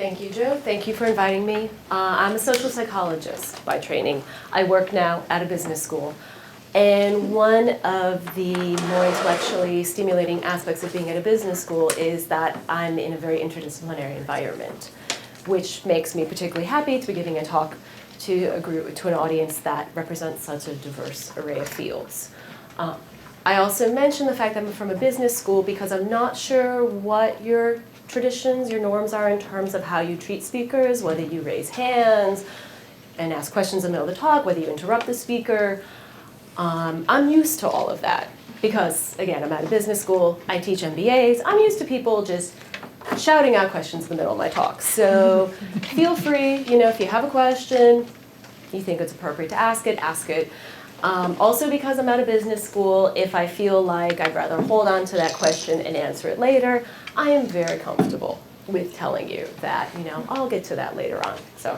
Thank you, Joe. Thank you for inviting me. I'm a social psychologist by training. I work now at a business school. And one of the more intellectually stimulating aspects of being at a business school is that I'm in a very interdisciplinary environment, which makes me particularly happy to be giving a talk to an audience that represents such a diverse array of fields. I also mention the fact that I'm from a business school because I'm not sure what your traditions, your norms are in terms of how you treat speakers, whether you raise hands and ask questions in the middle of the talk, whether you interrupt the speaker. I'm used to all of that because, again, I'm at a business school, I teach MBAs, I'm used to people just shouting out questions in the middle of my talk. So feel free, if you have a question, you think it's appropriate to ask it, ask it. Also because I'm at a business school, if I feel like I'd rather hold on to that question and answer it later, I am very comfortable with telling you that, I'll get to that later on. So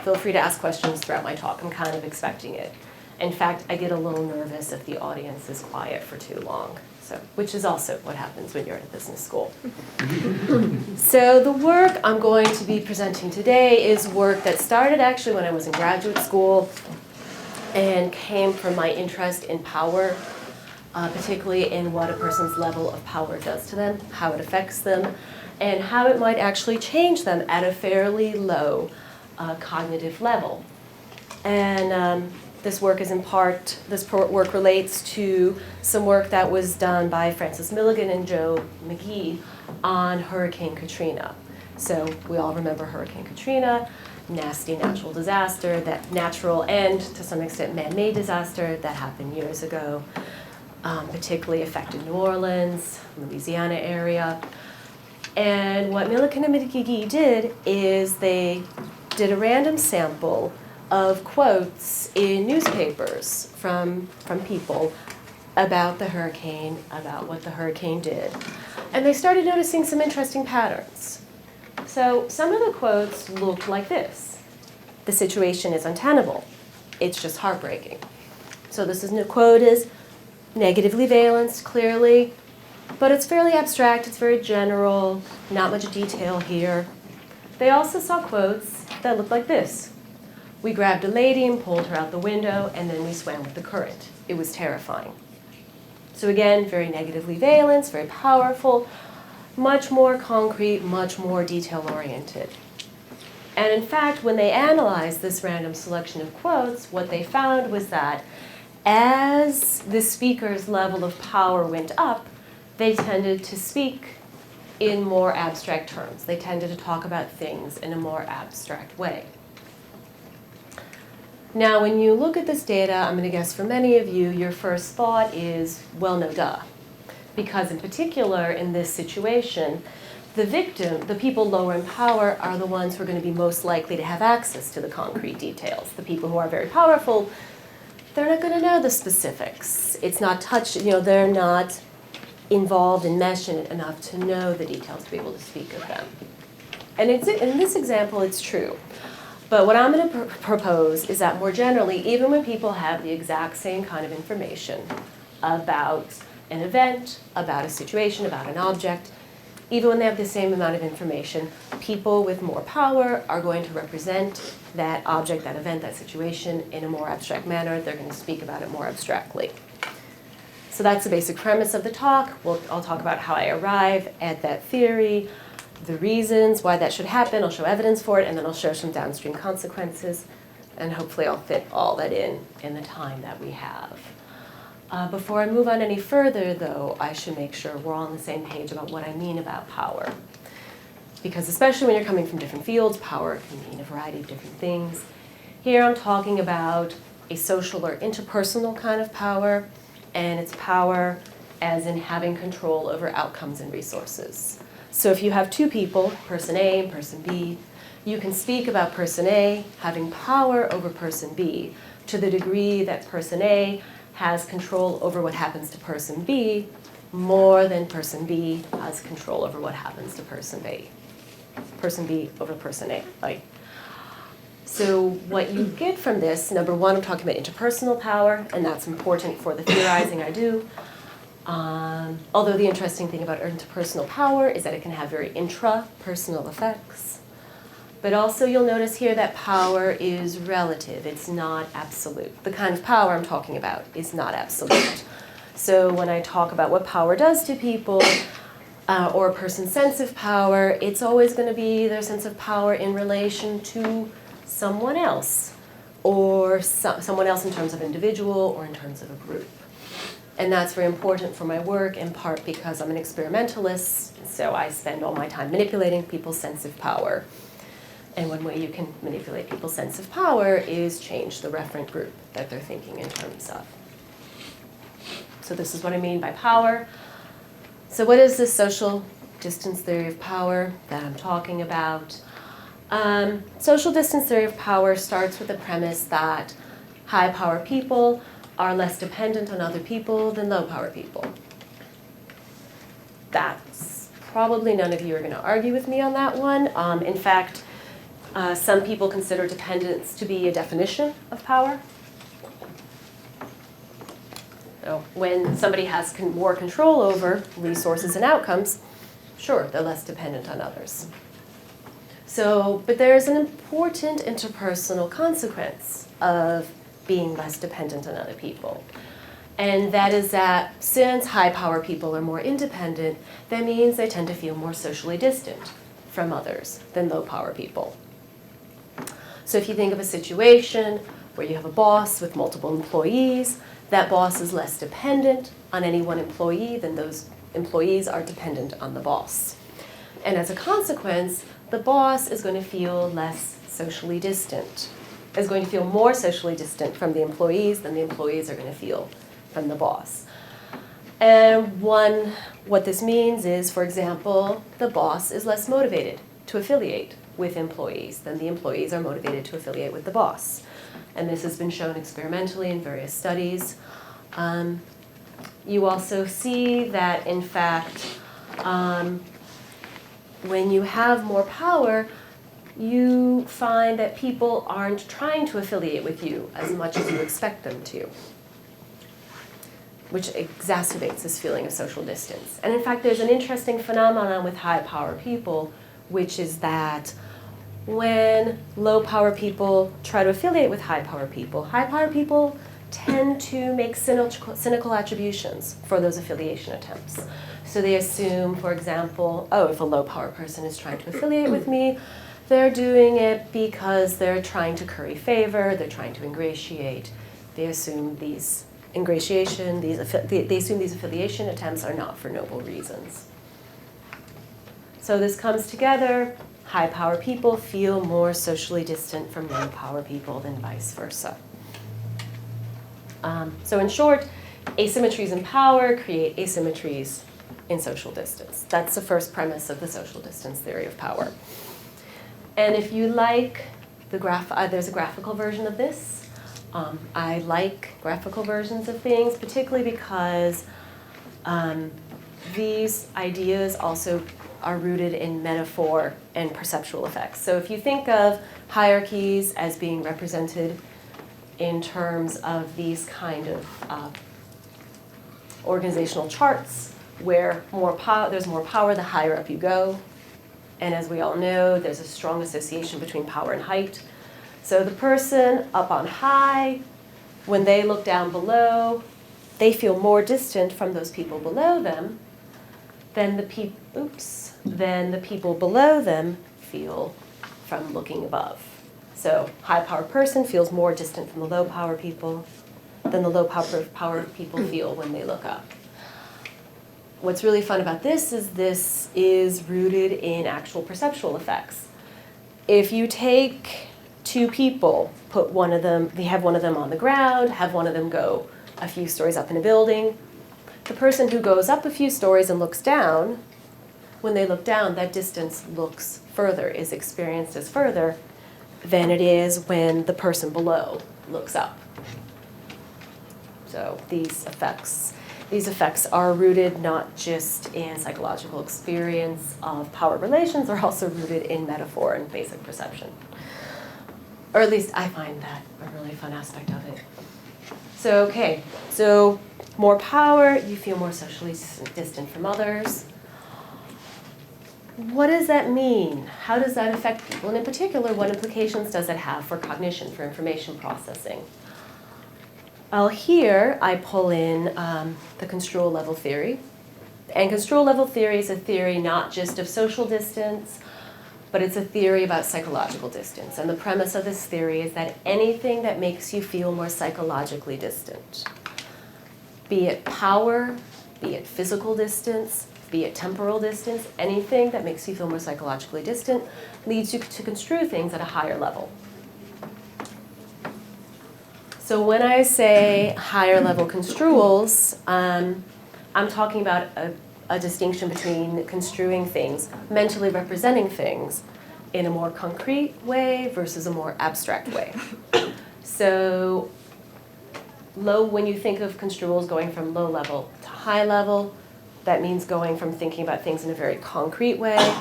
feel free to ask questions throughout my talk. I'm kind of expecting it. In fact, I get a little nervous if the audience is quiet for too long, which is also what happens when you're at a business school. So the work I'm going to be presenting today is work that started actually when I was in graduate school and came from my interest in power, particularly in what a person's level of power does to them, how it affects them, and how it might actually change them at a fairly low cognitive level. And this work relates to some work that was done by Francis Milligan and Joe Magee on Hurricane Katrina. So we all remember Hurricane Katrina, nasty natural disaster, that natural and to some extent man-made disaster that happened years ago, particularly affected New Orleans, Louisiana area. And what Milligan and Magee did is they did a random sample of quotes in newspapers from people about the hurricane, about what the hurricane did. And they started noticing some interesting patterns. So some of the quotes looked like this. The situation is untenable. It's just heartbreaking. So this quote is negatively valenced, clearly, but it's fairly abstract, it's very general, not much detail here. They also saw quotes that looked like this. We grabbed a lady and pulled her out the window, and then we swam with the current. It was terrifying. So again, very negatively valenced, very powerful, much more concrete, much more detail-oriented. And in fact, when they analyzed this random selection of quotes, what they found was that as the speaker's level of power went up, they tended to speak in more abstract terms. They tended to talk about things in a more abstract way. Now, when you look at this data, I'm going to guess for many of you, your first thought is, well, no duh. Because in particular, in this situation, the victim, the people lower in power, are the ones who are going to be most likely to have access to the concrete details. The people who are very powerful, they're not going to know the specifics. It's not touched, they're not involved and meshed in it enough to know the details to be able to speak of them. And in this example, it's true. But what I'm going to propose is that more generally, even when people have the exact same kind of information about an event, about a situation, about an object, even when they have the same amount of information, people with more power are going to represent that object, that event, that situation in a more abstract manner. They're going to speak about it more abstractly. So that's the basic premise of the talk. I'll talk about how I arrive at that theory, the reasons why that should happen. I'll show evidence for it, and then I'll show some downstream consequences. And hopefully I'll fit all that in the time that we have. Before I move on any further, though, I should make sure we're all on the same page about what I mean about power. Because especially when you're coming from different fields, power can mean a variety of different things. Here I'm talking about a social or interpersonal kind of power, and it's power as in having control over outcomes and resources. So if you have two people, person A and person B, you can speak about person A having power over person B to the degree that person A has control over what happens to person B more than person B has control over what happens to person B. Person B over person A, right? So what you get from this, number one, I'm talking about interpersonal power, and that's important for the theorizing I do. Although the interesting thing about interpersonal power is that it can have very intrapersonal effects. But also you'll notice here that power is relative. It's not absolute. The kind of power I'm talking about is not absolute. So when I talk about what power does to people, or a person's sense of power, it's always going to be their sense of power in relation to someone else, or someone else in terms of individual or in terms of a group. And that's very important for my work, in part because I'm an experimentalist, so I spend all my time manipulating people's sense of power. And one way you can manipulate people's sense of power is change the referent group that they're thinking in terms of. So this is what I mean by power. So what is this social distance theory of power that I'm talking about? Social distance theory of power starts with the premise that high power people are less dependent on other people than low power people. That's probably none of you are going to argue with me on that one. In fact, some people consider dependence to be a definition of power. So when somebody has more control over resources and outcomes, sure, they're less dependent on others. So, but there's an important interpersonal consequence of being less dependent on other people. And that is that since high power people are more independent, that means they tend to feel more socially distant from others than low power people. So if you think of a situation where you have a boss with multiple employees, that boss is less dependent on any one employee than those employees are dependent on the boss. And as a consequence, the boss is going to feel less socially distant, is going to feel more socially distant from the employees than the employees are going to feel from the boss. And what this means is, for example, the boss is less motivated to affiliate with employees than the employees are motivated to affiliate with the boss. And this has been shown experimentally in various studies. You also see that, in fact, when you have more power, you find that people aren't trying to affiliate with you as much as you expect them to, which exacerbates this feeling of social distance. And in fact, there's an interesting phenomenon with high power people, which is that when low power people try to affiliate with high power people tend to make cynical attributions for those affiliation attempts. So they assume, for example, oh, if a low power person is trying to affiliate with me, they're doing it because they're trying to curry favor, they're trying to ingratiate. They assume these affiliation attempts are not for noble reasons. So this comes together. High power people feel more socially distant from low power people than vice versa. So in short, asymmetries in power create asymmetries in social distance. That's the first premise of the social distance theory of power. And if you like the there's a graphical version of this. I like graphical versions of things, particularly because these ideas also are rooted in metaphor and perceptual effects. So if you think of hierarchies as being represented in terms of these kind of organizational charts, where there's more power the higher up you go. And as we all know, there's a strong association between power and height. So the person up on high, when they look down below, they feel more distant from those people below them than the people below them feel from looking above. So high power person feels more distant from the low power people than the low power people feel when they look up. What's really fun about this is rooted in actual perceptual effects. If you take two people, have one of them on the ground, have one of them go a few stories up in a building, the person who goes up a few stories and looks down, when they look down, that distance looks further, is experienced as further than it is when the person below looks up. So these effects are rooted not just in psychological experience of power relations, they're also rooted in metaphor and basic perception. Or at least I find that a really fun aspect of it. So more power, you feel more socially distant from others. What does that mean? How does that affect people? And in particular, what implications does it have for cognition, for information processing? Well, here I pull in the Construal level theory. And Construal level theory is a theory not just of social distance, but it's a theory about psychological distance. And the premise of this theory is that anything that makes you feel more psychologically distant, be it power, be it physical distance, be it temporal distance, anything that makes you feel more psychologically distant leads you to construe things at a higher level. So when I say higher level construals, I'm talking about a distinction between construing things, mentally representing things in a more concrete way versus a more abstract way. So when you think of construals going from low level to high level, that means going from thinking about things in a very concrete way,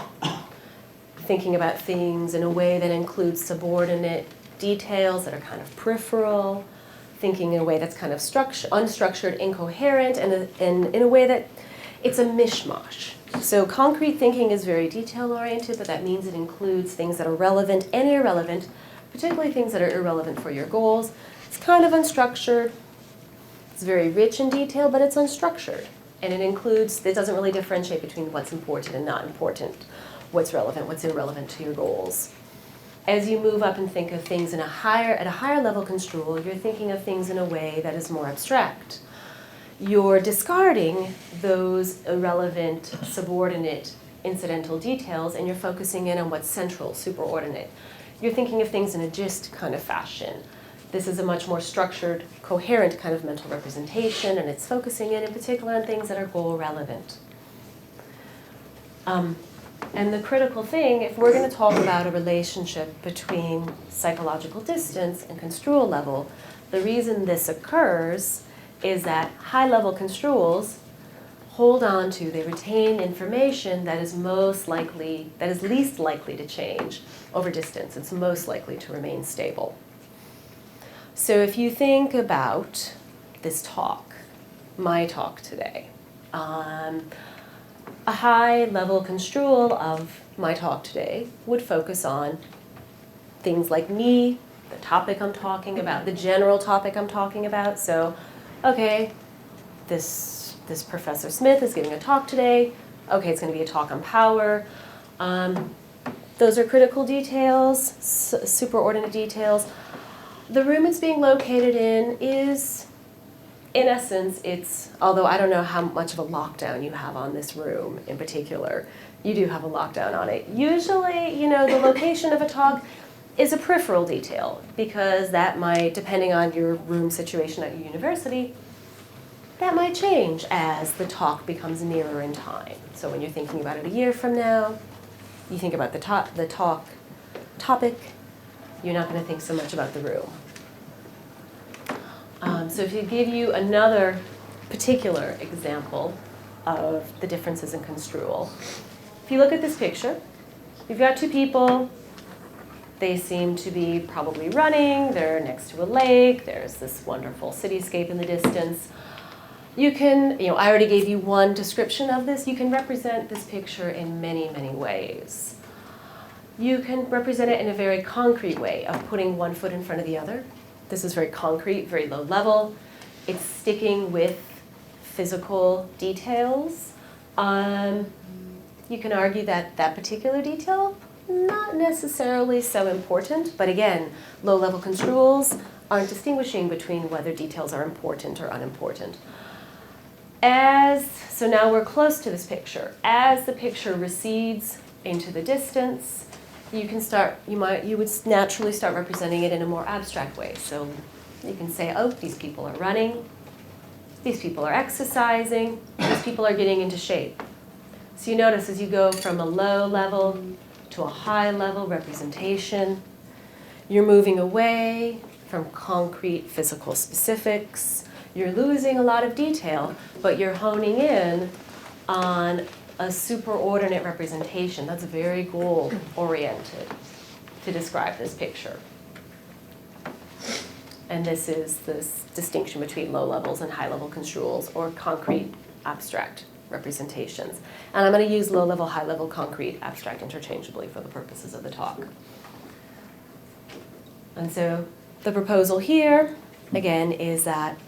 thinking about things in a way that includes subordinate details that are kind of peripheral, thinking in a way that's kind of unstructured, incoherent, and in a way that it's a mishmash. So concrete thinking is very detail-oriented, but that means it includes things that are relevant and irrelevant, particularly things that are irrelevant for your goals. It's kind of unstructured. It's very rich in detail, but it's unstructured. And it doesn't really differentiate between what's important and not important, what's relevant, what's irrelevant to your goals. As you move up and think of things at a higher level construal, you're thinking of things in a way that is more abstract. You're discarding those irrelevant, subordinate, incidental details, and you're focusing in on what's central, superordinate. You're thinking of things in a gist kind of fashion. This is a much more structured, coherent kind of mental representation, and it's focusing in particular on things that are goal relevant. And the critical thing, if we're going to talk about a relationship between psychological distance and construal level, the reason this occurs is that high-level construals hold on to, they retain information that is least likely to change over distance. It's most likely to remain stable. So if you think about this talk, my talk today, a high-level construal of my talk today would focus on things like me, the topic I'm talking about, the general topic I'm talking about. So, okay, this Professor Smith is giving a talk today. Okay, it's going to be a talk on power. Those are critical details, superordinate details. The room it's being located in is, in essence, although I don't know how much of a lockdown you have on this room in particular, you do have a lockdown on it. Usually, the location of a talk is a peripheral detail because that might, depending on your room situation at your university, that might change as the talk becomes nearer in time. So when you're thinking about it a year from now, you think about the topic, you're not going to think so much about the room. So to give you another particular example of the differences in construal, if you look at this picture, you've got two people. They seem to be probably running. They're next to a lake. There's this wonderful cityscape in the distance. You can, I already gave you one description of this. You can represent this picture in many, many ways. You can represent it in a very concrete way of putting one foot in front of the other. This is very concrete, very low level. It's sticking with physical details. You can argue that that particular detail, not necessarily so important, but again, low-level construals aren't distinguishing between whether details are important or unimportant. So now we're close to this picture. As the picture recedes into the distance, you would naturally start representing it in a more abstract way. So you can say, oh, these people are running, these people are exercising, these people are getting into shape. So you notice as you go from a low level to a high level representation, you're moving away from concrete physical specifics. You're losing a lot of detail, but you're honing in on a superordinate representation that's very goal-oriented to describe this picture. And this is this distinction between low levels and high level construals or concrete abstract representations. And I'm going to use low-level, high-level, concrete, abstract interchangeably for the purposes of the talk. And so the proposal here, again, is that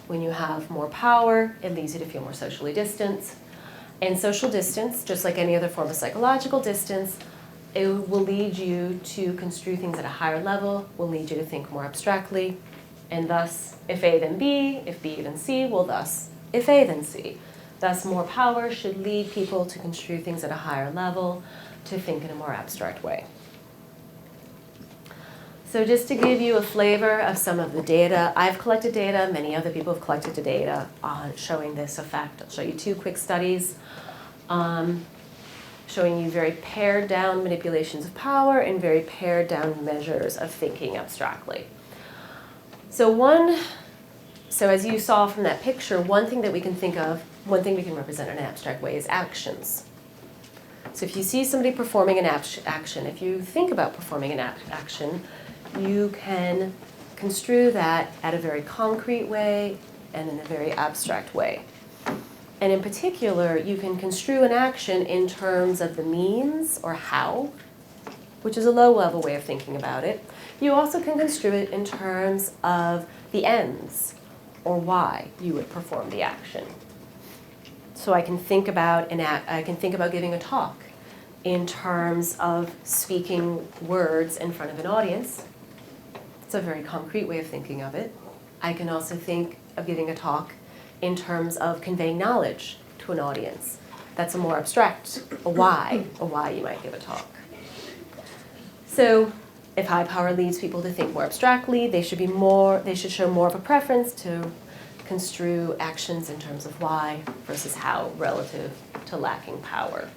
when you have more power, it leads you to feel more socially distanced. And social distance, just like any other form of psychological distance, it will lead you to construe things at a higher level, will lead you to think more abstractly, and thus, if A then B, if B then C, well thus, if A then C. Thus, more power should lead people to construe things at a higher level, to think in a more abstract way. So just to give you a flavor of some of the data, I've collected data, many other people have collected the data on showing this effect. I'll show you two quick studies showing you very pared down manipulations of power and very pared down measures of thinking abstractly. So as you saw from that picture, one thing that we can think of, one thing we can represent in an abstract way is actions. So if you see somebody performing an action, if you think about performing an action, you can construe that at a very concrete way and in a very abstract way. And in particular, you can construe an action in terms of the means or how, which is a low-level way of thinking about it. You also can construe it in terms of the ends or why you would perform the action. So I can think about giving a talk in terms of speaking words in front of an audience. It's a very concrete way of thinking of it. I can also think of giving a talk in terms of conveying knowledge to an audience. That's a more abstract, a why you might give a talk. So if high power leads people to think more abstractly, they should show more of a preference to construe actions in terms of why versus how relative to lacking power.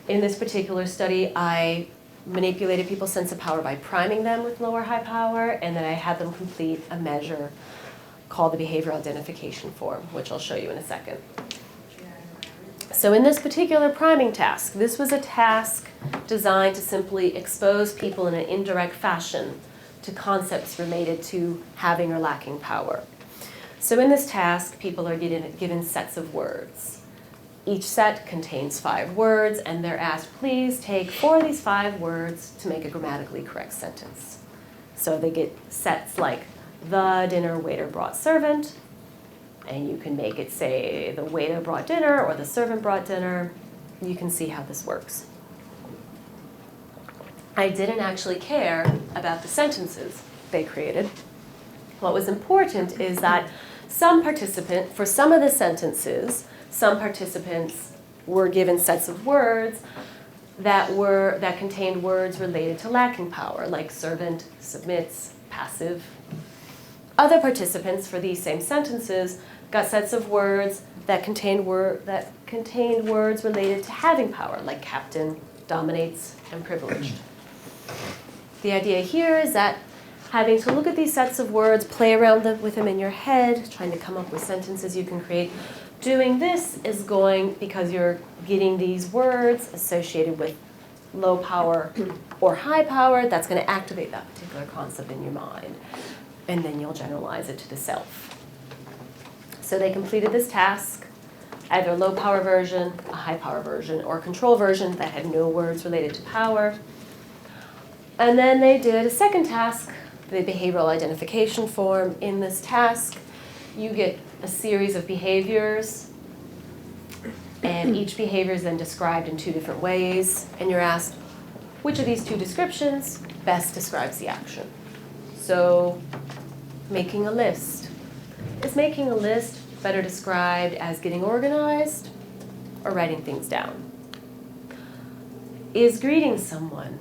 In this particular study, I manipulated people's sense of power by priming them with low or high power, and then I had them complete a measure called the behavioral identification form, which I'll show you in a second. So in this particular priming task, this was a task designed to simply expose people in an indirect fashion to concepts related to having or lacking power. So in this task, people are given sets of words. Each set contains 5 words, and they're asked, please take 4 of these 5 words to make a grammatically correct sentence. So they get sets like, the dinner waiter brought servant, and you can make it say the waiter brought dinner or the servant brought dinner. You can see how this works. I didn't actually care about the sentences they created. What was important is that for some of the sentences, some participants were given sets of words that contained words related to lacking power, like servant, submits, passive. Other participants for these same sentences got sets of words that contained words related to having power, like captain, dominates, and privileged. The idea here is that having to look at these sets of words, play around with them in your head, trying to come up with sentences you can create. Doing this is because you're getting these words associated with low power or high power, that's going to activate that particular concept in your mind. And then you'll generalize it to the self. So they completed this task, either a low power version, a high power version, or a control version that had no words related to power. And then they did a second task, the behavioral identification form. In this task, you get a series of behaviors, and each behavior is then described in 2 different ways, and you're asked, which of these 2 descriptions best describes the action? So, making a list. Is making a list better described as getting organized or writing things down? Is greeting someone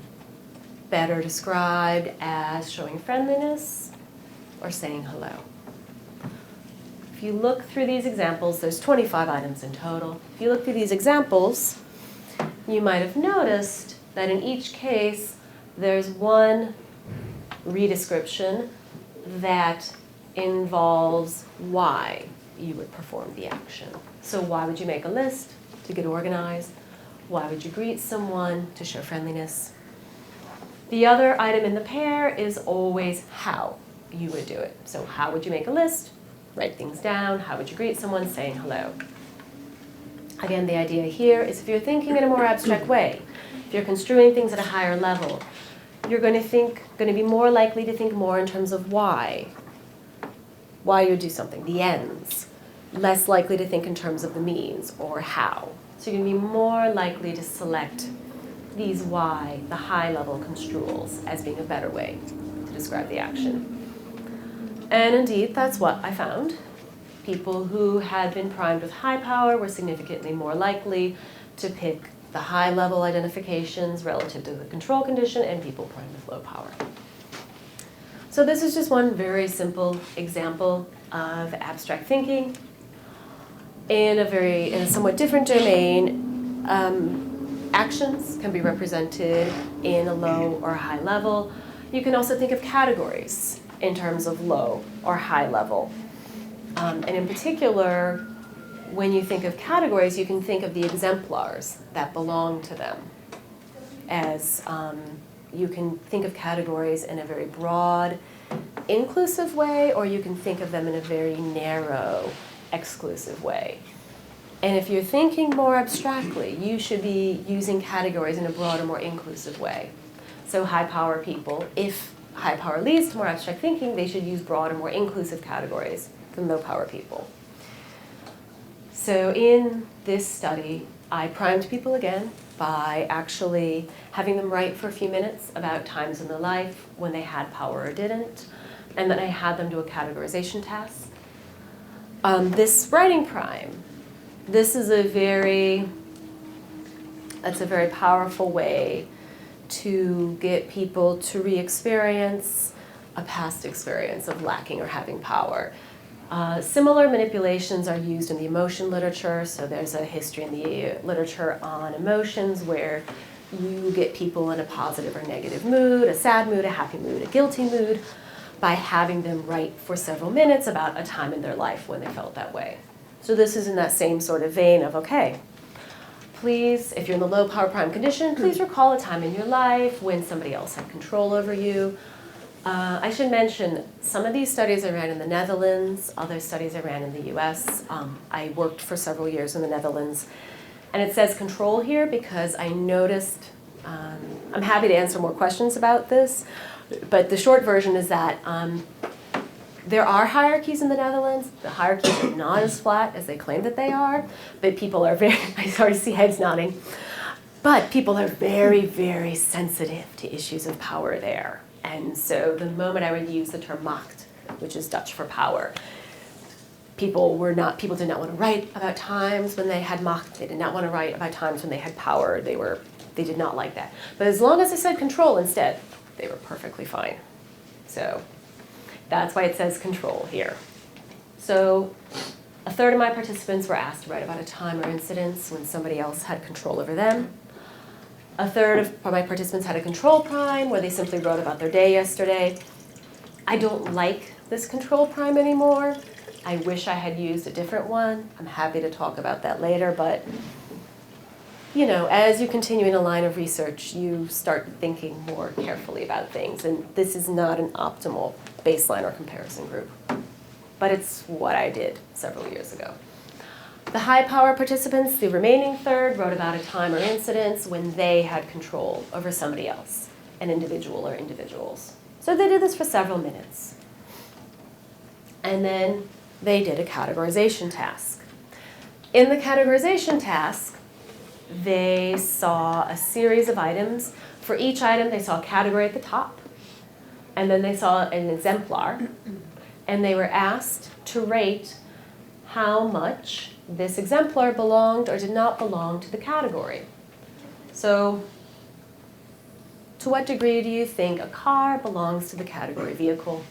better described as showing friendliness or saying hello? If you look through these examples, there's 25 items in total. If you look through these examples, you might have noticed that in each case, there's one redescription that involves why you would perform the action. So why would you make a list? To get organized. Why would you greet someone? To show friendliness. The other item in the pair is always how you would do it. So how would you make a list? Write things down. How would you greet someone? Saying hello. Again, the idea here is if you're thinking in a more abstract way, if you're construing things at a higher level, you're going to be more likely to think more in terms of why you do something, the ends, less likely to think in terms of the means or how. So you're going to be more likely to select these why, the high-level construals, as being a better way to describe the action. And indeed, that's what I found. People who had been primed with high power were significantly more likely to pick the high-level identifications relative to the control condition, and people primed with low power. So this is just one very simple example of abstract thinking. In a somewhat different domain, actions can be represented in a low or a high level. You can also think of categories in terms of low or high level. And in particular, when you think of categories, you can think of the exemplars that belong to them. As you can think of categories in a very broad, inclusive way, or you can think of them in a very narrow, exclusive way. And if you're thinking more abstractly, you should be using categories in a broader, more inclusive way. So high power people, if high power leads to more abstract thinking, they should use broader, more inclusive categories than low power people. So in this study, I primed people again by actually having them write for a few minutes about times in their life when they had power or didn't, and then I had them do a categorization task. This writing prime, this is a very powerful way to get people to re-experience a past experience of lacking or having power. Similar manipulations are used in the emotion literature, so there's a history in the literature on emotions where you get people in a positive or negative mood, a sad mood, a happy mood, a guilty mood, by having them write for several minutes about a time in their life when they felt that way. So this is in that same sort of vein of, okay, please, if you're in the low power prime condition, please recall a time in your life when somebody else had control over you. I should mention, some of these studies I ran in the Netherlands, other studies I ran in the US. I worked for several years in the Netherlands. And it says control here because I noticed, I'm happy to answer more questions about this, but the short version is that there are hierarchies in the Netherlands. The hierarchies are not as flat as they claim that they are, but people are very, I already see heads nodding, but people are very, very sensitive to issues of power there. And so the moment I would use the term macht, which is Dutch for power, people did not want to write about times when they had macht. They did not want to write about times when they had power. They did not like that. But as long as I said control instead, they were perfectly fine. So that's why it says control here. So a third of my participants were asked to write about a time or incidents when somebody else had control over them. A third of my participants had a control prime where they simply wrote about their day yesterday. I don't like this control prime anymore. I wish I had used a different one. I'm happy to talk about that later, but you know, as you continue in a line of research, you start thinking more carefully about things, and this is not an optimal baseline or comparison group, but it's what I did several years ago. The high power participants, the remaining third, wrote about a time or incidents when they had control over somebody else, an individual or individuals. So they did this for several minutes. And then they did a categorization task. In the categorization task, they saw a series of items. For each item, they saw a category at the top, and then they saw an exemplar, and they were asked to rate how much this exemplar belonged or did not belong to the category. So, to what degree do you think a car belongs to the category vehicle?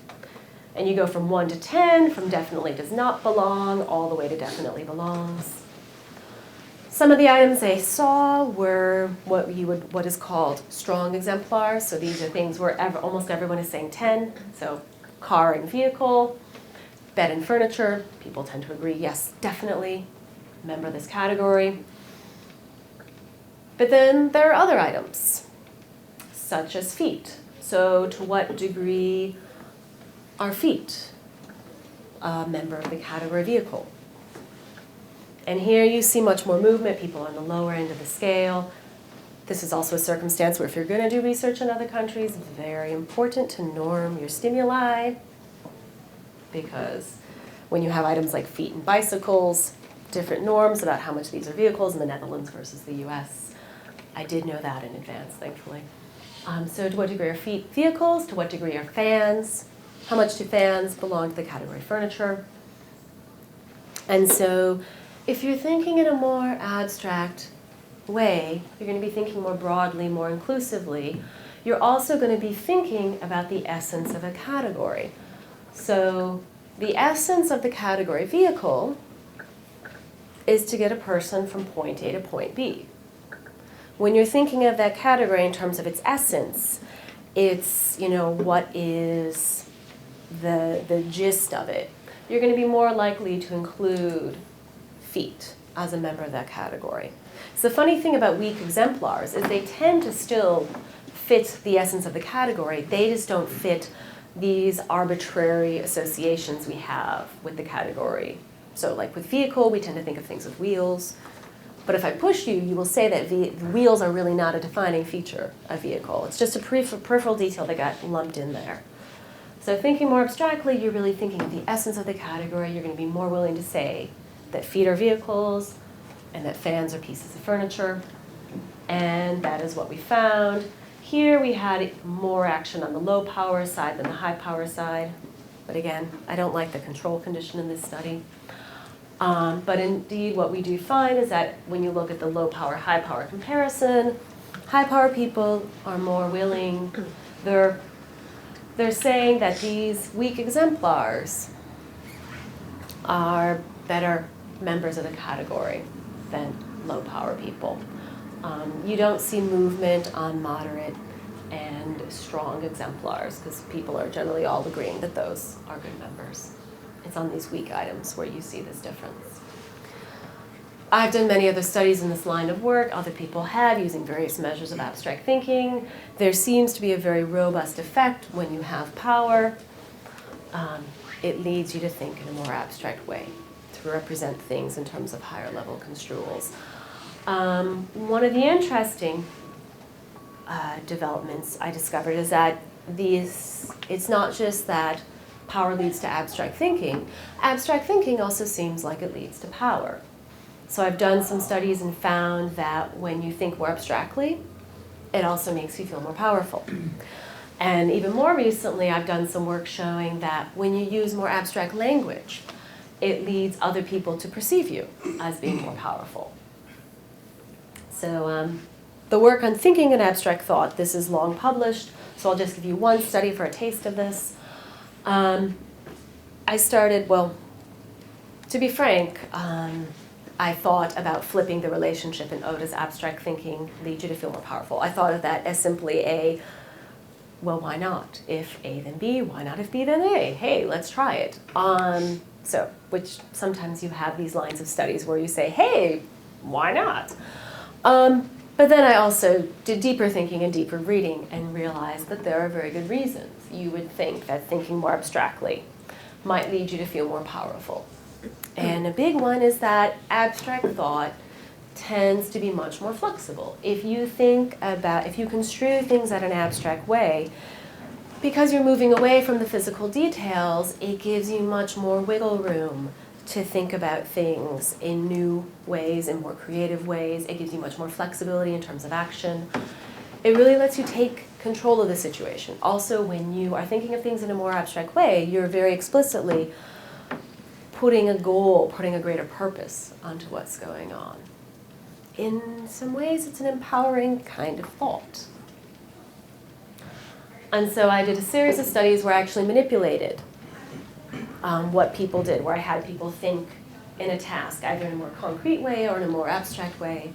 And you go from 1 to 10, from definitely does not belong, all the way to definitely belongs. Some of the items they saw were what is called strong exemplars. So these are things where almost everyone is saying 10. So car and vehicle, bed and furniture, people tend to agree, yes, definitely, member of this category. But then there are other items, such as feet. So to what degree are feet a member of the category vehicle? And here you see much more movement, people on the lower end of the scale. This is also a circumstance where if you're going to do research in other countries, very important to norm your stimuli, because when you have items like feet and bicycles, different norms about how much these are vehicles in the Netherlands versus the US. I did know that in advance, thankfully. So to what degree are feet vehicles? To what degree are fans? How much do fans belong to the category furniture? And so if you're thinking in a more abstract way, you're going to be thinking more broadly, more inclusively. You're also going to be thinking about the essence of a category. So the essence of the category vehicle is to get a person from point A to point B. When you're thinking of that category in terms of its essence, it's, what is the gist of it. You're going to be more likely to include feet as a member of that category. So the funny thing about weak exemplars is they tend to still fit the essence of the category. They just don't fit these arbitrary associations we have with the category. So like with vehicle, we tend to think of things with wheels. But if I push you, you will say that wheels are really not a defining feature of vehicle. It's just a peripheral detail that got lumped in there. So thinking more abstractly, you're really thinking of the essence of the category. You're going to be more willing to say that feet are vehicles and that fans are pieces of furniture. And that is what we found. Here we had more action on the low power side than the high power side. But again, I don't like the control condition in this study. But indeed, what we do find is that when you look at the low power, high power comparison, high power people are more willing. They're saying that these weak exemplars are better members of the category than low power people. You don't see movement on moderate and strong exemplars because people are generally all agreeing that those are good members. It's on these weak items where you see this difference. I've done many other studies in this line of work. Other people have, using various measures of abstract thinking. There seems to be a very robust effect when you have power. It leads you to think in a more abstract way, to represent things in terms of higher level construals. One of the interesting developments I discovered is that it's not just that power leads to abstract thinking. Abstract thinking also seems like it leads to power. So I've done some studies and found that when you think more abstractly, it also makes you feel more powerful. And even more recently, I've done some work showing that when you use more abstract language, it leads other people to perceive you as being more powerful. So the work on thinking and abstract thought, this is long published, so I'll just give you one study for a taste of this. I started, to be frank, I thought about flipping the relationship in does abstract thinking lead you to feel more powerful? I thought of that as simply why not? If A, then B, why not if B, then A? Hey, let's try it. Which sometimes you have these lines of studies where you say, hey, why not? But then I also did deeper thinking and deeper reading and realized that there are very good reasons you would think that thinking more abstractly might lead you to feel more powerful. And a big one is that abstract thought tends to be much more flexible. If you construe things in an abstract way, because you're moving away from the physical details, it gives you much more wiggle room to think about things in new ways, in more creative ways. It gives you much more flexibility in terms of action. It really lets you take control of the situation. Also, when you are thinking of things in a more abstract way, you're very explicitly putting a goal, putting a greater purpose onto what's going on. In some ways, it's an empowering kind of thought. And so I did a series of studies where I actually manipulated what people did, where I had people think in a task, either in a more concrete way or in a more abstract way,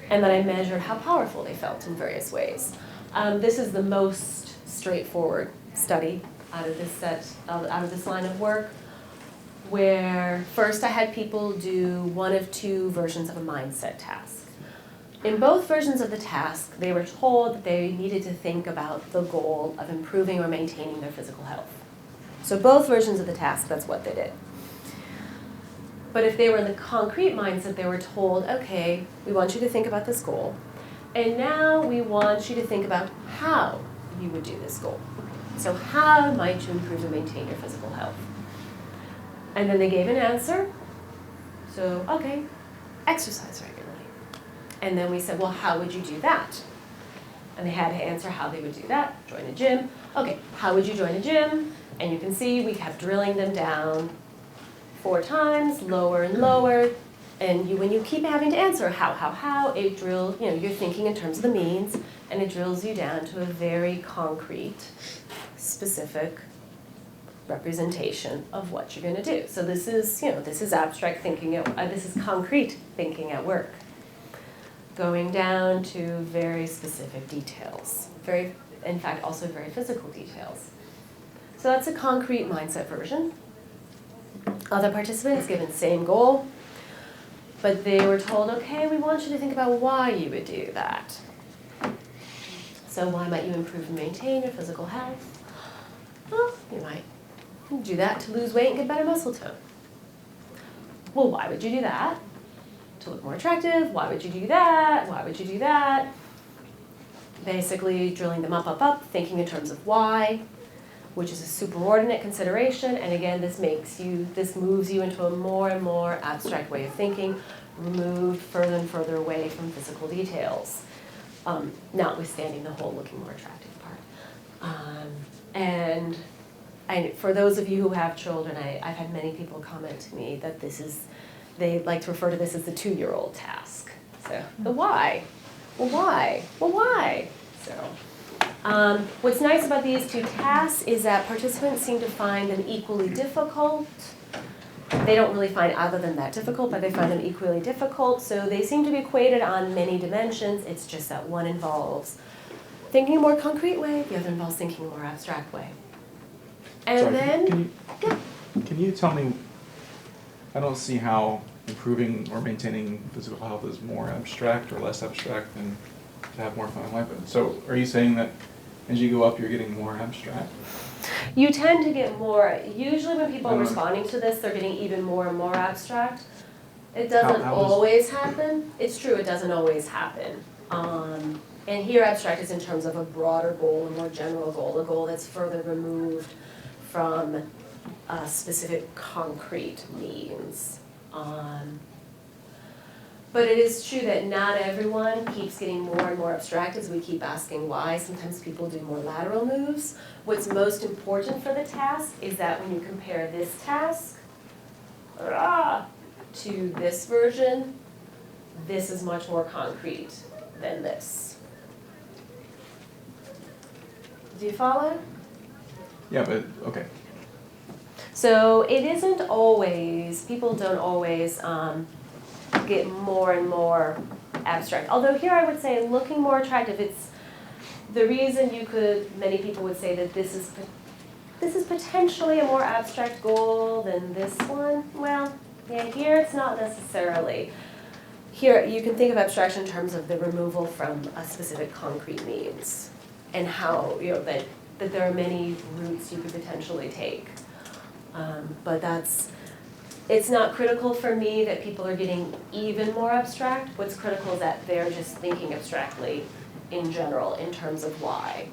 and then I measured how powerful they felt in various ways. This is the most straightforward study out of this line of work, where first I had people do one of two versions of a mindset task. In both versions of the task, they were told that they needed to think about the goal of improving or maintaining their physical health. So both versions of the task, that's what they did. But if they were in the concrete mindset, they were told, okay, we want you to think about this goal, and now we want you to think about how you would do this goal. So how might you improve and maintain your physical health? And then they gave an answer. So, okay, exercise regularly. And then we said, well, how would you do that? And they had to answer how they would do that. Join a gym. Okay, how would you join a gym? And you can see we kept drilling them down 4 times, lower and lower. And when you keep having to answer how, it drills, you're thinking in terms of the means, and it drills you down to a very concrete, specific representation of what you're going to do. So this is abstract thinking, this is concrete thinking at work. Going down to very specific details, in fact, also very physical details. So that's a concrete mindset version. Other participants given the same goal, but they were told, okay, we want you to think about why you would do that. So why might you improve and maintain your physical health? Well, you might do that to lose weight and get better muscle tone. Well, why would you do that? To look more attractive. Why would you do that? Why would you do that? Basically drilling them up, thinking in terms of why, which is a superordinate consideration. And again, this moves you into a more and more abstract way of thinking, removed further and further away from physical details, notwithstanding the whole looking more attractive part. And for those of you who have children, I've had many people comment to me that they like to refer to this as the 2-year-old task. So the why. Well, why? Well, why? So what's nice about these 2 tasks is that participants seem to find them equally difficult. They don't really find either of them that difficult, but they find them equally difficult. So they seem to be equated on many dimensions. It's just that one involves thinking a more concrete way, the other involves thinking a more abstract way. And Sorry, then, can you tell me, I don't see how improving or maintaining physical health is more abstract or less abstract than to have more fun in life. So are you saying that as you go up, you're getting more abstract? You tend to get more, usually when people are responding to this, they're getting even more and more abstract. It doesn't always happen. It's true, it doesn't always happen. And here abstract is in terms of a broader goal, a more general goal, a goal that's further removed from specific concrete means. But it is true that not everyone keeps getting more and more abstract as we keep asking why. Sometimes people do more lateral moves. What's most important for the task is that when you compare this task to this version, this is much more concrete than this. Do you follow? Yeah, but okay. So it isn't always, people don't always get more and more abstract. Although here I would say looking more attractive, it's the reason many people would say that this is potentially a more abstract goal than this one. Well, yeah, here it's not necessarily. Here you can think of abstraction in terms of the removal from a specific concrete means and how, that there are many routes you could potentially take. But it's not critical for me that people are getting even more abstract. What's critical is that they're just thinking abstractly in general in terms of why.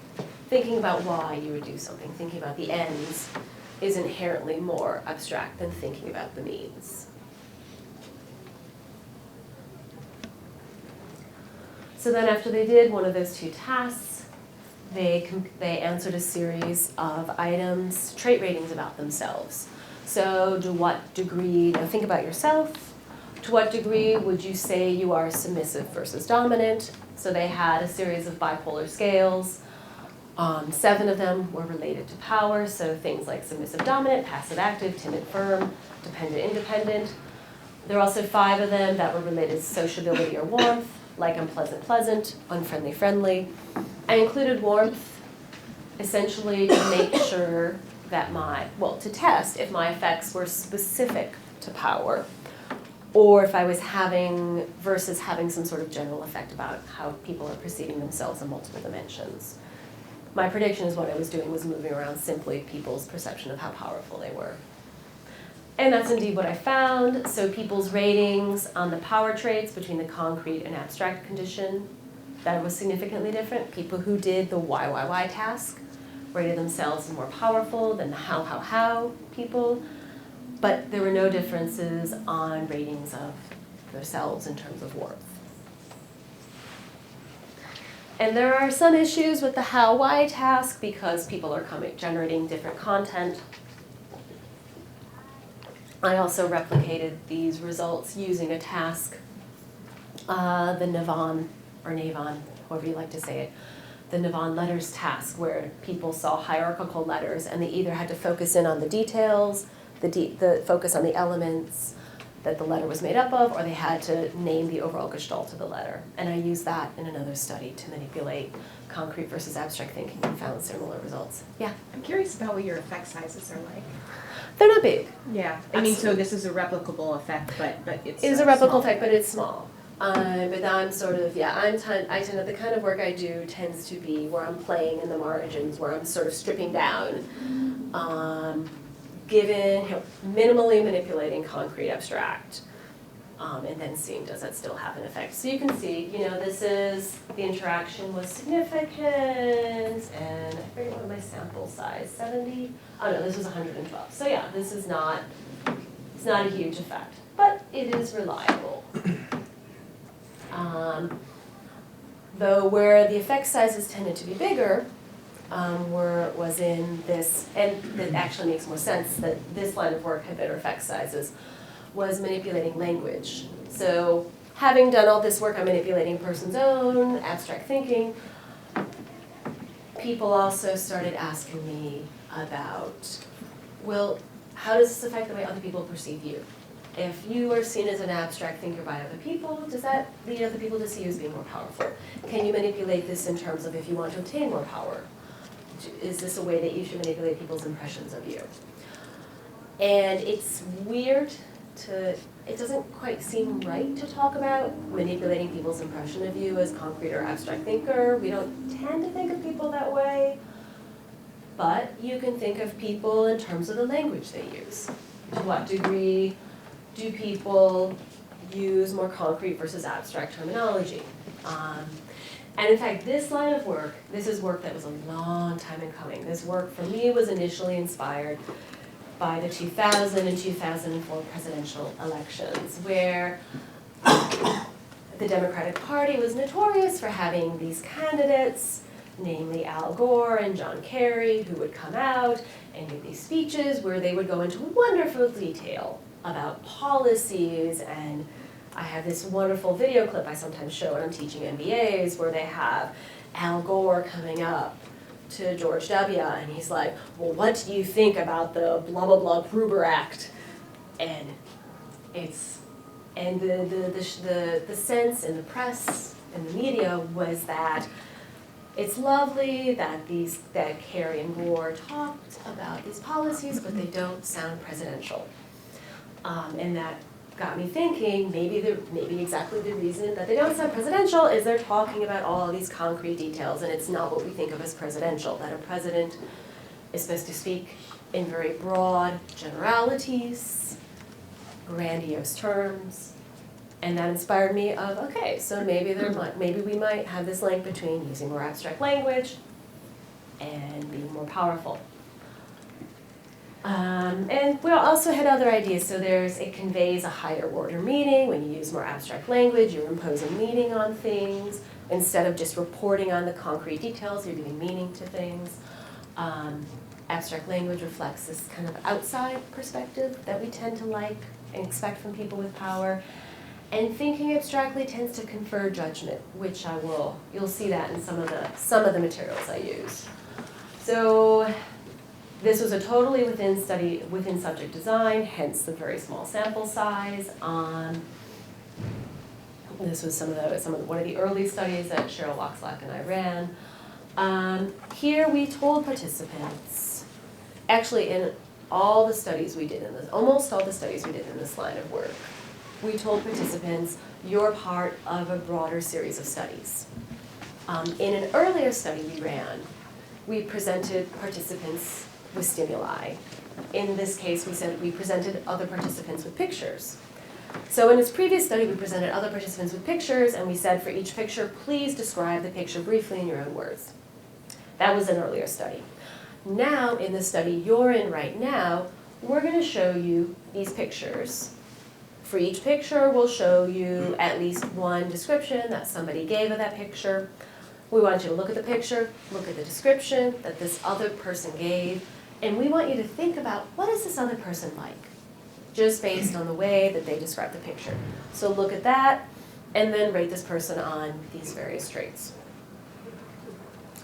Thinking about why you would do something, thinking about the ends is inherently more abstract than thinking about the means. So then after they did one of those 2 tasks, they answered a series of items, trait ratings about themselves. So to what degree, think about yourself. To what degree would you say you are submissive versus dominant? So they had a series of bipolar scales. 7 of them were related to power, so things like submissive dominant, passive active, timid firm, dependent independent. There are also 5 of them that were related to sociability or warmth, like unpleasant pleasant, unfriendly friendly. I included warmth essentially to make sure that to test if my effects were specific to power, or if I was having some sort of general effect about how people are perceiving themselves in multiple dimensions. My prediction is what I was doing was moving around simply people's perception of how powerful they were. And that's indeed what I found. So people's ratings on the power traits between the concrete and abstract condition, that was significantly different. People who did the why task rated themselves as more powerful than the how people. But there were no differences on ratings of themselves in terms of worth. And there are some issues with the how-why task because people are generating different content. I also replicated these results using a task, the Navon, or Navon, however you like to say it, the Navon letters task, where people saw hierarchical letters and they either had to focus in on the details, the focus on the elements that the letter was made up of, or they had to name the overall gestalt of the letter. And I used that in another study to manipulate concrete versus abstract thinking and found similar results. Yeah? I'm curious about what your effect sizes are like. They're not big. Yeah, I mean, so this is a replicable effect, but it's It is a replicable small. effect, but it's small. But I'm sort of, yeah, I tend to, the kind of work I do tends to be where I'm playing in the margins, where I'm sort of stripping down, minimally manipulating concrete abstract, and then seeing does that still have an effect. So you can see, this is, the interaction was significant, and I forget what my sample size, 70? Oh no, this was 112. So yeah, this is not, it's not a huge effect, but it is reliable. Though where the effect sizes tended to be bigger, was in this, and it actually makes more sense that this line of work had better effect sizes, was manipulating language. So having done all this work on manipulating a person's own abstract thinking, people also started asking me about, well, how does this affect the way other people perceive you? If you are seen as an abstract thinker by other people, does that lead other people to see you as being more powerful? Can you manipulate this in terms of if you want to obtain more power? Is this a way that you should manipulate people's impressions of you? And it's weird it doesn't quite seem right to talk about manipulating people's impression of you as concrete or abstract thinker. We don't tend to think of people that way, but you can think of people in terms of the language they use. To what degree do people use more concrete versus abstract terminology? And in fact, this line of work, this is work that was a long time in coming. This work for me was initially inspired by the 2000 and 2004 presidential elections, where the Democratic Party was notorious for having these candidates, namely Al Gore and John Kerry, who would come out and give these speeches where they would go into wonderful detail about policies. And I have this wonderful video clip I sometimes show when I'm teaching MBAs where they have Al Gore coming up to George W. and he's like, well, what do you think about the blah, blah, blah Gruber Act? And the sense in the press and the media was that it's lovely that Kerry and Gore talked about these policies, but they don't sound presidential. And that got me thinking, maybe exactly the reason that they don't sound presidential is they're talking about all these concrete details, and it's not what we think of as presidential, that a president is supposed to speak in very broad generalities, grandiose terms, and that inspired me of, okay, so maybe we might have this link between using more abstract language and being more powerful. And we also had other ideas. So it conveys a higher order meaning. When you use more abstract language, you're imposing meaning on things. Instead of just reporting on the concrete details, you're giving meaning to things. Abstract language reflects this kind of outside perspective that we tend to like and expect from people with power. And thinking abstractly tends to confer judgment, which you'll see that in some of the materials I use. So this was a totally within subject design, hence the very small sample size. This was one of the early studies that Cheryl Waxlack and I ran. Here we told participants, actually in all the studies we did almost all the studies we did in this line of work, we told participants, you're part of a broader series of studies. In an earlier study we ran, we presented participants with stimuli. in this case, we said we presented other participants with pictures. So in its previous study, we presented other participants with pictures, and we said for each picture, please describe the picture briefly in your own words. That was an earlier study. Now, in the study you're in right now, we're going to show you these pictures. For each picture, we'll show you at least one description that somebody gave of that picture. We want you to look at the picture, look at the description that this other person gave, and we want you to think about, what is this other person like? Just based on the way that they describe the picture. So look at that, and then rate this person on these various traits.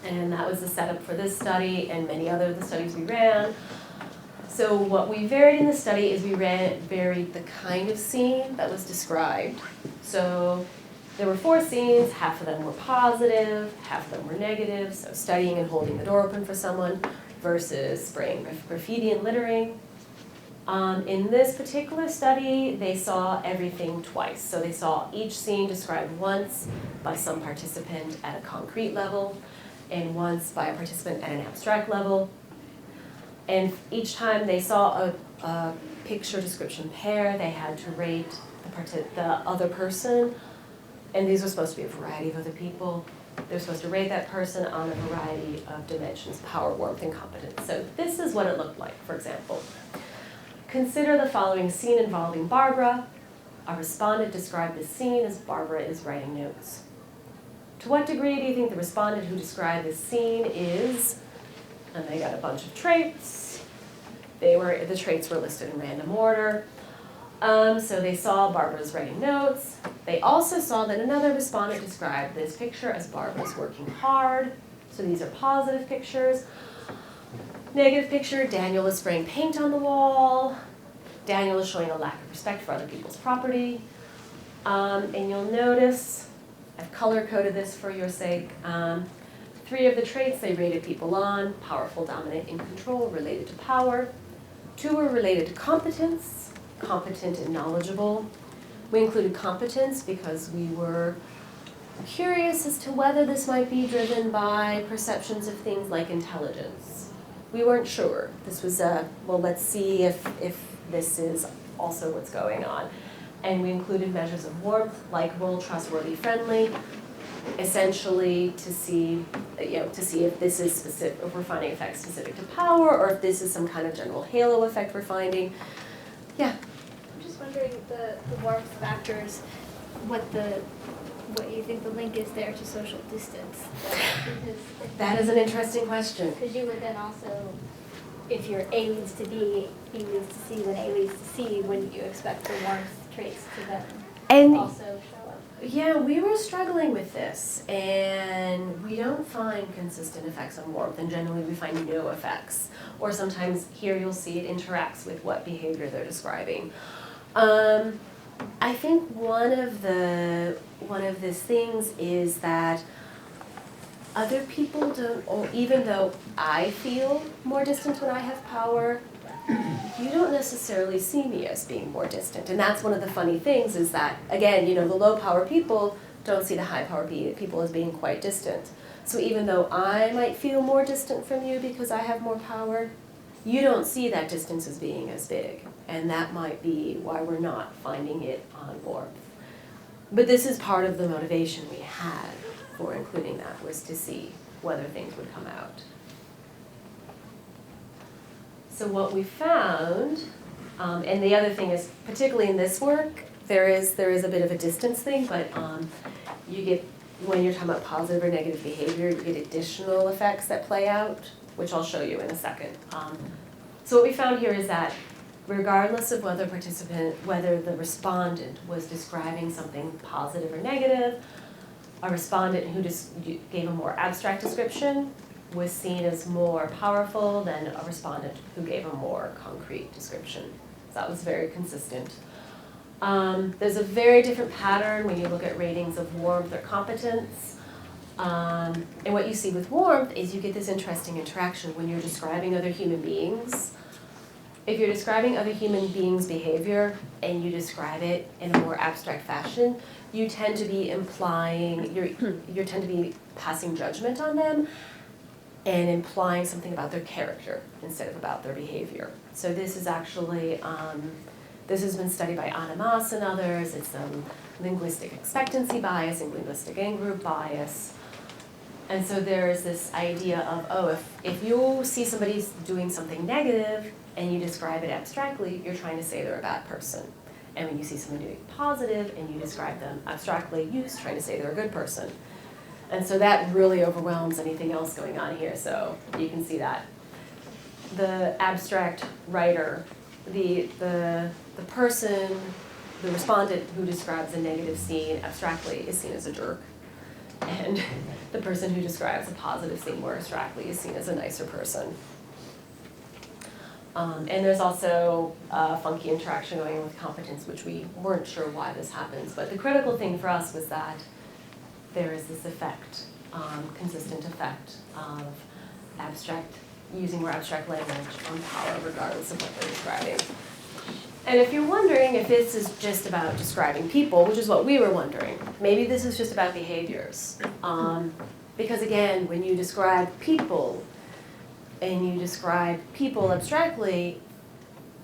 And that was the setup for this study and many other of the studies we ran. So what we varied in the study is we varied the kind of scene that was described. So there were 4 scenes, half of them were positive, half of them were negative. So studying and holding the door open for someone versus spraying graffiti and littering. In this particular study, they saw everything twice. So they saw each scene described once by some participant at a concrete level and once by a participant at an abstract level. And each time they saw a picture description pair, they had to rate the other person. And these were supposed to be a variety of other people. They're supposed to rate that person on a variety of dimensions: power, warmth, and competence. So this is what it looked like, for example. Consider the following scene involving Barbara. A respondent described this scene as Barbara is writing notes. To what degree do you think the respondent who described this scene is? And they got a bunch of traits. The traits were listed in random order. So they saw Barbara's writing notes. They also saw that another respondent described this picture as Barbara's working hard. So these are positive pictures. Negative picture, Daniel is spraying paint on the wall. Daniel is showing a lack of respect for other people's property. And you'll notice, I've color-coded this for your sake. 3 of the traits they rated people on: powerful, dominant, and control, related to power. 2 were related to competence, competent and knowledgeable. We included competence because we were curious as to whether this might be driven by perceptions of things like intelligence. We weren't sure. This was well, let's see if this is also what's going on. And we included measures of warmth, likable, trustworthy, friendly, essentially to see if this is specific, if we're finding effects specific to power, or if this is some kind of general halo effect we're finding. Yeah. I'm just wondering the warmth factors, what you think the link is there to social distance. That is an interesting question. Because you would then also, if your A leads to B leads to C, then A leads to C, wouldn't you expect the warmth traits to then also show up? Yeah, we were struggling with this, and we don't find consistent effects on warmth, and generally we find no effects. Or sometimes here you'll see it interacts with what behavior they're describing. I think one of the things is that other people don't, or even though I feel more distant when I have power, you don't necessarily see me as being more distant. And that's one of the funny things is that, again, the low power people don't see the high power people as being quite distant. So even though I might feel more distant from you because I have more power, you don't see that distance as being as big. And that might be why we're not finding it on warmth. But this is part of the motivation we had for including that, was to see whether things would come out. So what we found, and the other thing is, particularly in this work, there is a bit of a distance thing, but you get, when you're talking about positive or negative behavior, you get additional effects that play out, which I'll show you in a second. So what we found here is that regardless of whether the respondent was describing something positive or negative, a respondent who just gave a more abstract description was seen as more powerful than a respondent who gave a more concrete description. So that was very consistent. There's a very different pattern when you look at ratings of warmth or competence. And what you see with warmth is you get this interesting interaction when you're describing other human beings. If you're describing other human beings' behavior and you describe it in a more abstract fashion, you tend to be implying, you tend to be passing judgment on them. and implying something about their character instead of about their behavior. So this is actually, this has been studied by Anna Maas and others. It's linguistic expectancy bias and linguistic in-group bias. And so there is this idea of, oh, if you see somebody doing something negative and you describe it abstractly, you're trying to say they're a bad person. And when you see someone doing positive and you describe them abstractly, you're just trying to say they're a good person. And so that really overwhelms anything else going on here, so you can see that. The abstract writer, the person, the respondent who describes a negative scene abstractly is seen as a jerk. And the person who describes a positive scene more abstractly is seen as a nicer person. And there's also funky interaction going on with competence, which we weren't sure why this happens. But the critical thing for us was that there is this effect, consistent effect of using more abstract language on power regardless of what they're describing. And if you're wondering if this is just about describing people, which is what we were wondering, maybe this is just about behaviors. Because again, when you describe people, and you describe people abstractly,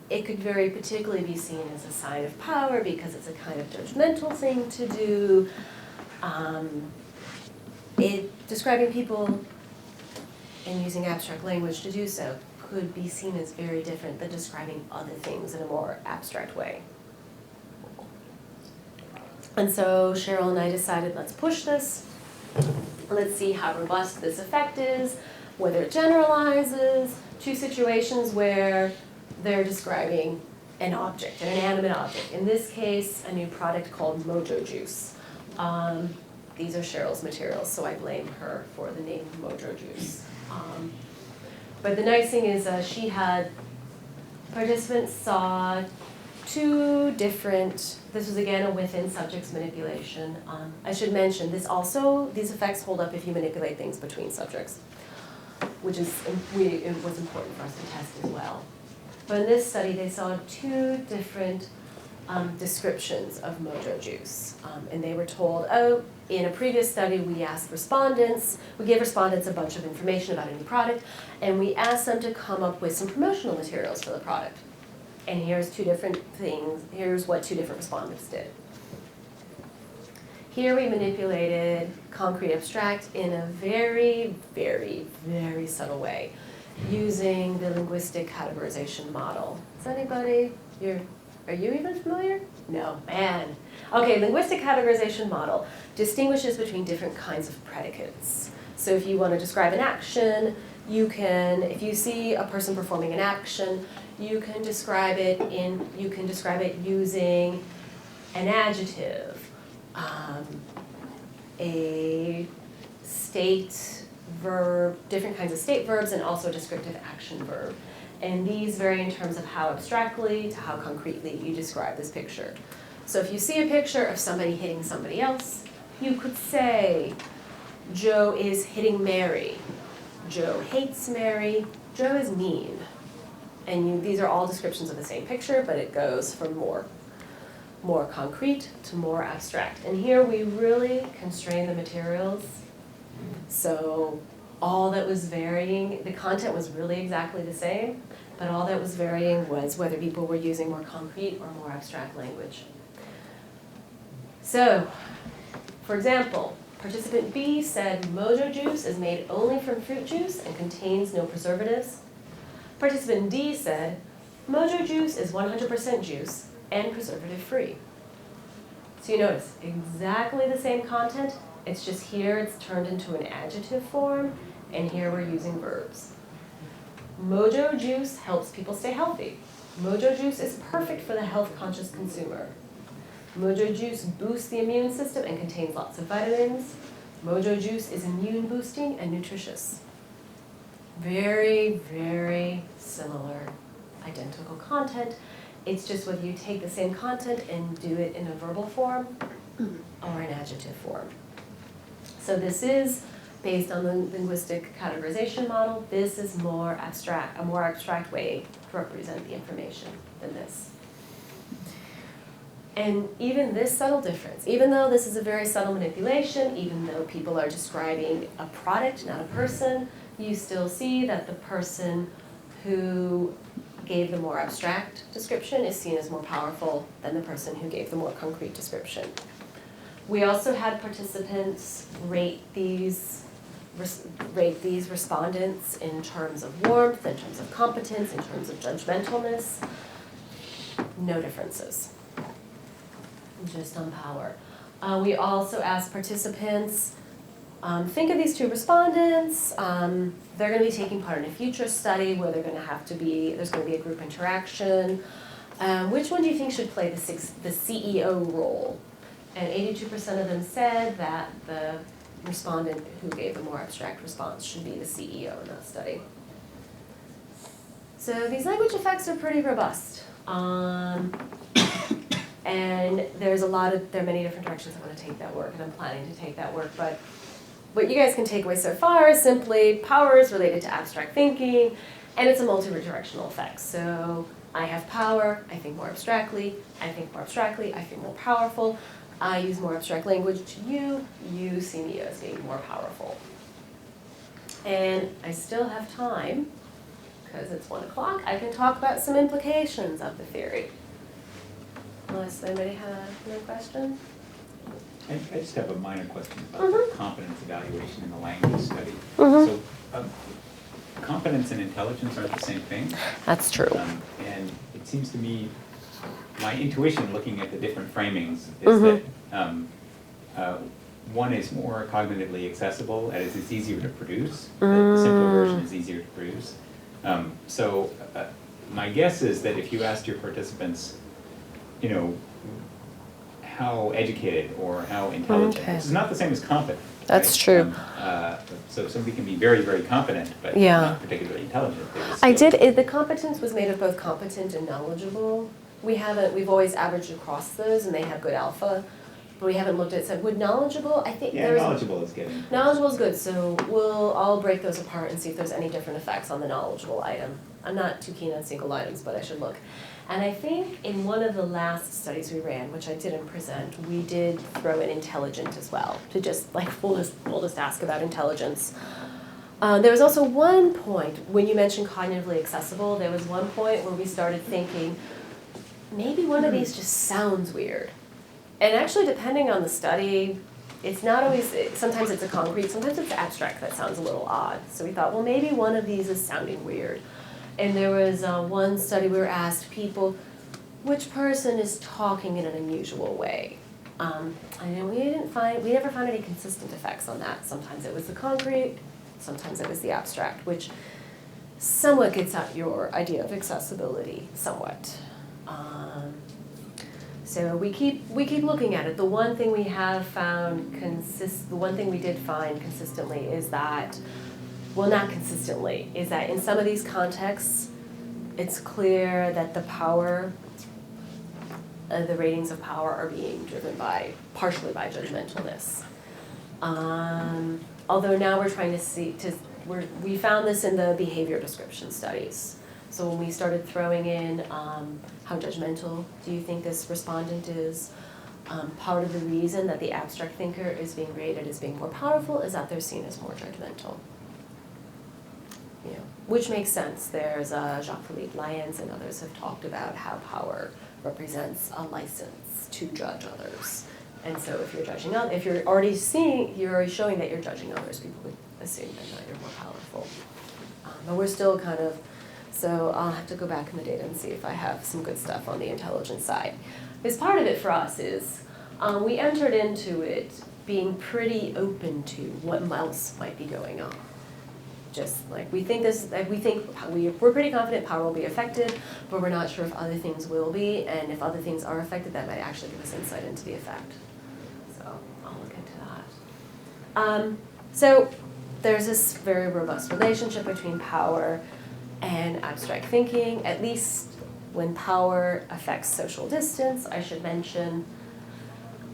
it could very particularly be seen as a sign of power because it's a kind of judgmental thing to do. Describing people and using abstract language to do so could be seen as very different than describing other things in a more abstract way. And so Cheryl and I decided, let's push this. Let's see how robust this effect is, whether it generalizes to situations where they're describing an object, an inanimate object. In this case, a new product called Mojo Juice. These are Cheryl's materials, so I blame her for the name Mojo Juice. But the nice thing is she had, participants saw two different, this was again a within subjects manipulation. I should mention, these effects hold up if you manipulate things between subjects, which is, it was important for us to test as well. But in this study, they saw two different descriptions of Mojo Juice. And they were told, oh, in a previous study, we gave respondents a bunch of information about a new product, and we asked them to come up with some promotional materials for the product. And here's two different things, here's what two different respondents did. Here we manipulated concrete abstract in a very, very, very subtle way, using the linguistic categorization model. Is anybody, are you even familiar? No, man. Okay, linguistic categorization model distinguishes between different kinds of predicates. So if you want to describe an action, you can, if you see a person performing an action, you can describe it using an adjective, a state verb, different kinds of state verbs, and also a descriptive action verb. And these vary in terms of how abstractly to how concretely you describe this picture. So if you see a picture of somebody hitting somebody else, you could say, Joe is hitting Mary. Joe hates Mary. Joe is mean. And these are all descriptions of the same picture, but it goes from more concrete to more abstract. And here we really constrain the materials. So all that was varying, the content was really exactly the same, but all that was varying was whether people were using more concrete or more abstract language. So, for example, participant B said Mojo Juice is made only from fruit juice and contains no preservatives. Participant D said Mojo Juice is 100% juice and preservative free. So you notice exactly the same content, it's just here it's turned into an adjective form, and here we're using verbs. Mojo Juice helps people stay healthy. Mojo Juice is perfect for the health-conscious consumer. Mojo Juice boosts the immune system and contains lots of vitamins. Mojo Juice is immune boosting and nutritious. Very, very similar, identical content. It's just whether you take the same content and do it in a verbal form or an adjective form. So this is based on the linguistic categorization model. This is a more abstract way to represent the information than this. And even this subtle difference, even though this is a very subtle manipulation, even though people are describing a product, not a person, you still see that the person who gave the more abstract description is seen as more powerful than the person who gave the more concrete description. We also had participants rate these respondents in terms of warmth, in terms of competence, in terms of judgmentalness. No differences, just on power. We also asked participants, think of these two respondents. They're going to be taking part in a future study where there's going to be a group interaction. Which one do you think should play the CEO role? And 82% of them said that the respondent who gave the more abstract response should be the CEO in that study. So these language effects are pretty robust. And there are many different directions I want to take that work, and I'm planning to take that work, but what you guys can take away so far is simply power is related to abstract thinking, and it's a multi-directional effect. So I have power, I think more abstractly, I think more abstractly, I feel more powerful. I use more abstract language to you see me as being more powerful. And I still have time, because it's 1 o'clock, I can talk about some implications of the theory. Unless anybody has no question? I just have a minor question about Mhm. the competence evaluation in the language study. Mhm. So, competence and intelligence aren't the same thing. That's true. And it seems to me, my intuition looking at the different framings is Mhm. that one is more cognitively accessible, as it's easier to produce. The simpler version is easier to produce. So my guess is that if you asked your participants, how educated or how intelligent, Okay. this is not the same as competent. That's true. So somebody can be very, very competent, but Yeah. not particularly intelligent. The competence was made of both competent and knowledgeable. We've always averaged across those, and they have good alpha, but we haven't looked at, so would knowledgeable, I think Yeah, there's. knowledgeable is getting. Knowledgeable is good, so I'll break those apart and see if there's any different effects on the knowledgeable item. I'm not too keen on single items, but I should look. And I think in one of the last studies we ran, which I didn't present, we did throw in intelligent as well, to just, we'll just ask about intelligence. There was also one point, when you mentioned cognitively accessible, there was one point where we started thinking, maybe one of these just sounds weird. And actually, depending on the study, it's not always, sometimes it's a concrete, sometimes it's abstract that sounds a little odd. So we thought, well, maybe one of these is sounding weird. And there was one study we were asked people, which person is talking in an unusual way? And we never found any consistent effects on that. Sometimes it was the concrete, sometimes it was the abstract, which somewhat gets at your idea of accessibility, somewhat. So we keep looking at it. The one thing we have found the one thing we did find consistently is that, well, not consistently, is that in some of these contexts, it's clear that the ratings of power are being driven partially by judgmentalness. Although now we're trying to we found this in the behavior description studies. So when we started throwing in how judgmental do you think this respondent is, part of the reason that the abstract thinker is being rated as being more powerful is that they're seen as more judgmental. Which makes sense. There's Jacques-Philippe Lyons and others have talked about how power represents a license to judge others. And so if you're already showing that you're judging others, people would assume that you're more powerful. But we're still so I'll have to go back in the data and see if I have some good stuff on the intelligence side. Because part of it for us is we entered into it being pretty open to what else might be going on. Just we're pretty confident power will be affected, but we're not sure if other things will be, and if other things are affected, that might actually give us insight into the effect. So I'll look into that. So there's this very robust relationship between power and abstract thinking, at least when power affects social distance. I should mention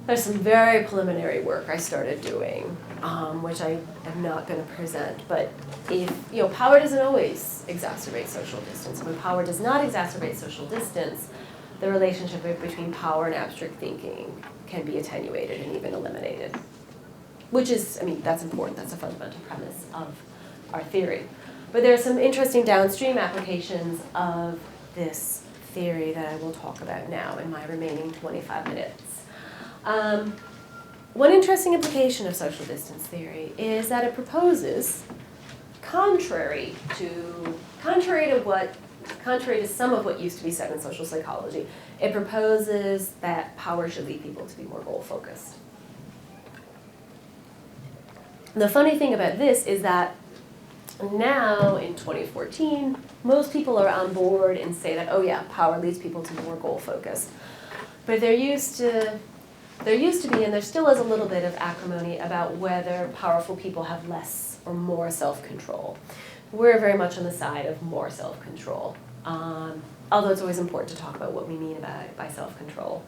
there's some very preliminary work I started doing, which I am not going to present, but if, power doesn't always exacerbate social distance. When power does not exacerbate social distance, the relationship between power and abstract thinking can be attenuated and even eliminated. Which is, that's important, that's a fundamental premise of our theory. But there are some interesting downstream applications of this theory that I will talk about now in my remaining 25 minutes. One interesting implication of social distance theory is that it proposes, contrary to some of what used to be said in social psychology, it proposes that power should lead people to be more goal-focused. The funny thing about this is that now, in 2014, most people are on board and say that, oh yeah, power leads people to more goal-focused. But there used to be, and there still is a little bit of acrimony about whether powerful people have less or more self-control. We're very much on the side of more self-control, although it's always important to talk about what we mean by self-control.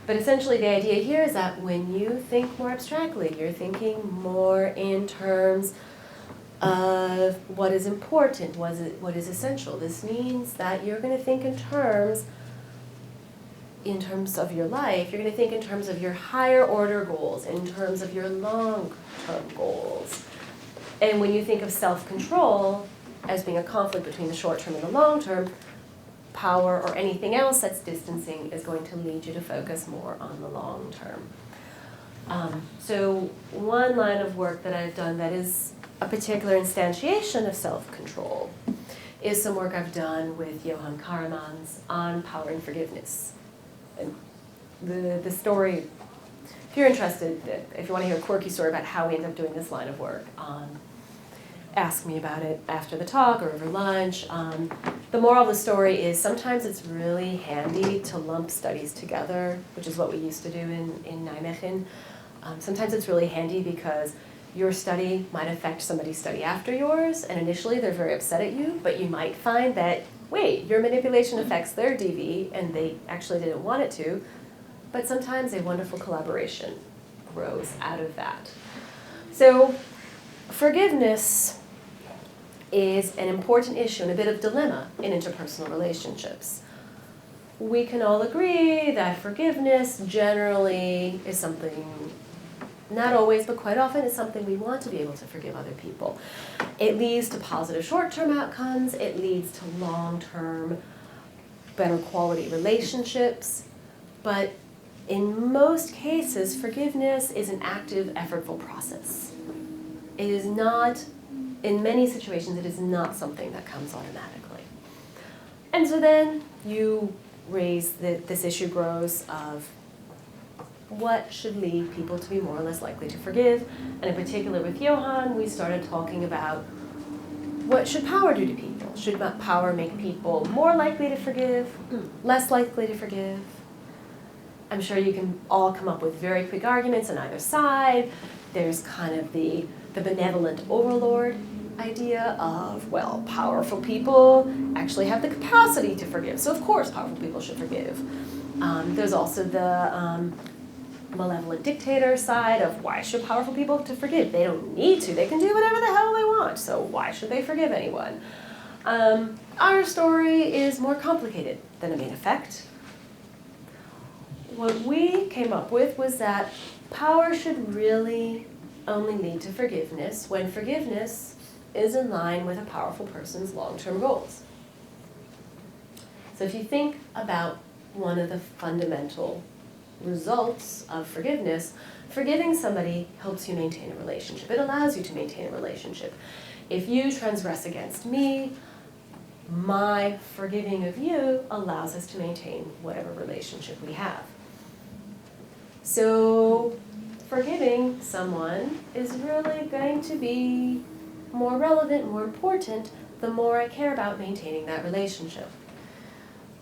But essentially the idea here is that when you think more abstractly, you're thinking more in terms of what is important, what is essential. This means that you're going to think in terms of your life, you're going to think in terms of your higher order goals, in terms of your long-term goals. And when you think of self-control as being a conflict between the short-term and the long-term, power or anything else that's distancing is going to lead you to focus more on the long-term. So one line of work that I've done that is a particular instantiation of self-control is some work I've done with Johann Karamans on power and forgiveness. And the story, if you're interested, if you want to hear a quirky story about how we ended up doing this line of work, ask me about it after the talk or over lunch. The moral of the story is sometimes it's really handy to lump studies together, which is what we used to do in Nijmegen. Sometimes it's really handy because your study might affect somebody's study after yours, and initially they're very upset at you, but you might find that, wait, your manipulation affects their DV, and they actually didn't want it to, but sometimes a wonderful collaboration grows out of that. So forgiveness is an important issue and a bit of dilemma in interpersonal relationships. We can all agree that forgiveness generally is something, not always, but quite often, is something we want to be able to forgive other people. It leads to positive short-term outcomes. It leads to long-term, better quality relationships. But in most cases, forgiveness is an active, effortful process. It is not, in many situations, it is not something that comes automatically. And so then you raise this issue grows of what should lead people to be more or less likely to forgive. And in particular with Johann, we started talking about what should power do to people? Should power make people more likely to forgive, less likely to forgive? I'm sure you can all come up with very quick arguments on either side. There's kind of the benevolent overlord idea of, well, powerful people actually have the capacity to forgive, so of course powerful people should forgive. There's also the malevolent dictator side of, why should powerful people have to forgive? They don't need to. They can do whatever the hell they want, so why should they forgive anyone? Our story is more complicated than a main effect. What we came up with was that power should really only lead to forgiveness when forgiveness is in line with a powerful person's long-term goals. So if you think about one of the fundamental results of forgiveness, forgiving somebody helps you maintain a relationship. It allows you to maintain a relationship. If you transgress against me, my forgiving of you allows us to maintain whatever relationship we have. So forgiving someone is really going to be more relevant, more important, the more I care about maintaining that relationship.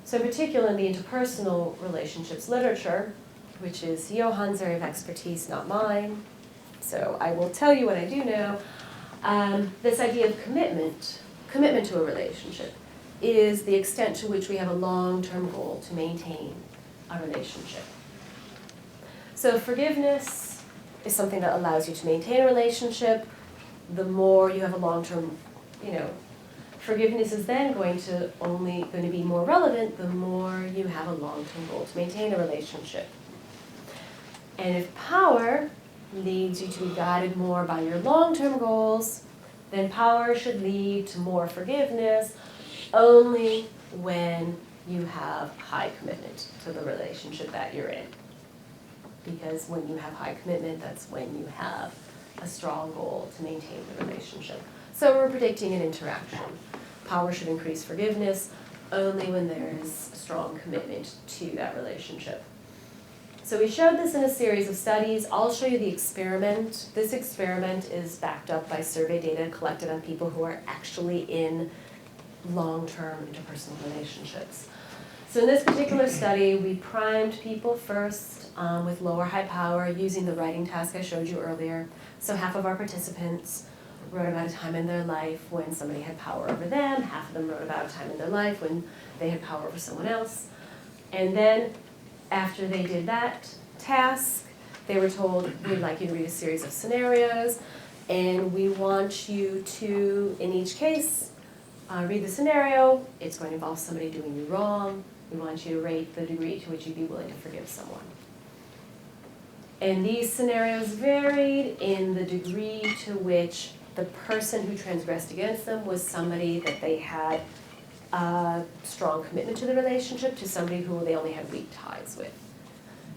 So in particular in the interpersonal relationships literature, which is Johann's area of expertise, not mine, so I will tell you what I do know, this idea of commitment to a relationship is the extent to which we have a long-term goal to maintain a relationship. So forgiveness is something that allows you to maintain a relationship. The more you have a long-term, forgiveness is then going to be more relevant the more you have a long-term goal to maintain a relationship. And if power leads you to be guided more by your long-term goals, then power should lead to more forgiveness only when you have high commitment to the relationship that you're in. Because when you have high commitment, that's when you have a strong goal to maintain the relationship. So we're predicting an interaction. Power should increase forgiveness only when there is a strong commitment to that relationship. So we showed this in a series of studies. I'll show you the experiment. This experiment is backed up by survey data collected on people who are actually in long-term interpersonal relationships. So in this particular study, we primed people first with low or high power using the writing task I showed you earlier. So half of our participants wrote about a time in their life when somebody had power over them. Half of them wrote about a time in their life when they had power over someone else. And then after they did that task, they were told, we'd like you to read a series of scenarios, and we want you to, in each case, read the scenario. It's going to involve somebody doing you wrong. We want you to rate the degree to which you'd be willing to forgive someone. And these scenarios varied in the degree to which the person who transgressed against them was somebody that they had a strong commitment to the relationship, to somebody who they only had weak ties with.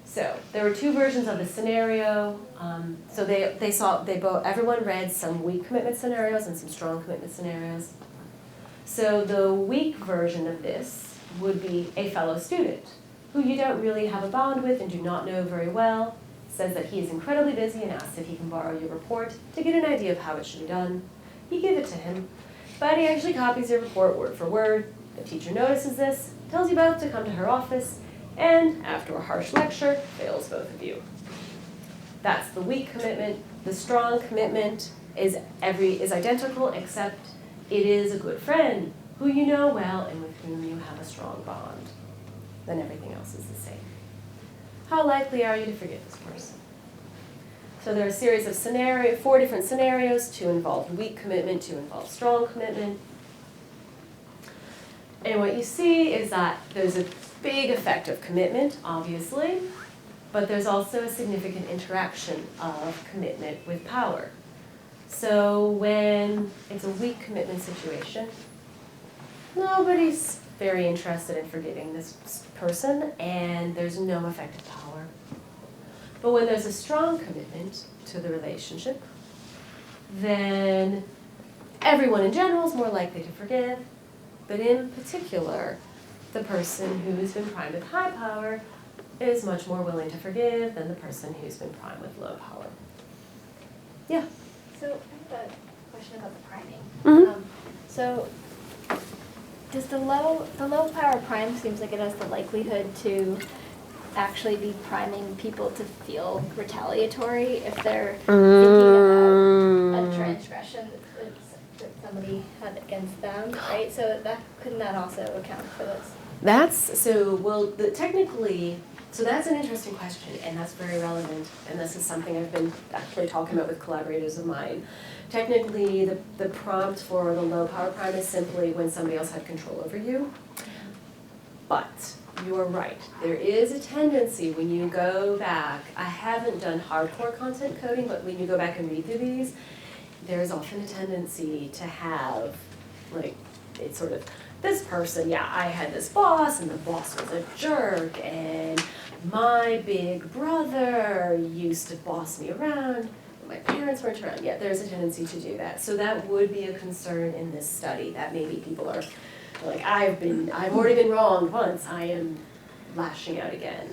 So there were two versions of the scenario. So everyone read some weak commitment scenarios and some strong commitment scenarios. So the weak version of this would be a fellow student who you don't really have a bond with and do not know very well, says that he is incredibly busy and asks if he can borrow your report to get an idea of how it should be done. You give it to him, but he actually copies your report word for word. The teacher notices this, tells you both to come to her office, and after a harsh lecture, fails both of you. That's the weak commitment. The strong commitment is identical, except it is a good friend who you know well and with whom you have a strong bond. Then everything else is the same. How likely are you to forgive this person? So there are a series of 4 different scenarios. 2 involve weak commitment, 2 involve strong commitment. And what you see is that there's a big effect of commitment, obviously, but there's also a significant interaction of commitment with power. So when it's a weak commitment situation, nobody's very interested in forgiving this person, and there's no effective power. But when there's a strong commitment to the relationship, then everyone in general is more likely to forgive, but in particular, the person who's been primed with high power is much more willing to forgive than the person who's been primed with low power. Yeah? So I have a question about the priming. Mhm. So does the low power prime seems like it has the likelihood to actually be priming people to feel retaliatory if they're thinking about a transgression that somebody had against them, right? So couldn't that also account for this? Technically, so that's an interesting question, and that's very relevant, and this is something I've been actually talking about with collaborators of mine. Technically, the prompt for the low power prime is simply when somebody else had control over you. But you are right. There is a tendency when you go back, I haven't done hardcore content coding, but when you go back and read through these, there's often a tendency to have, it's sort of, this person, yeah, I had this boss, and the boss was a jerk, and my big brother used to boss me around, and my parents weren't around. Yeah, there's a tendency to do that. So that would be a concern in this study, that maybe people are like, I've already been wronged once, I am lashing out again.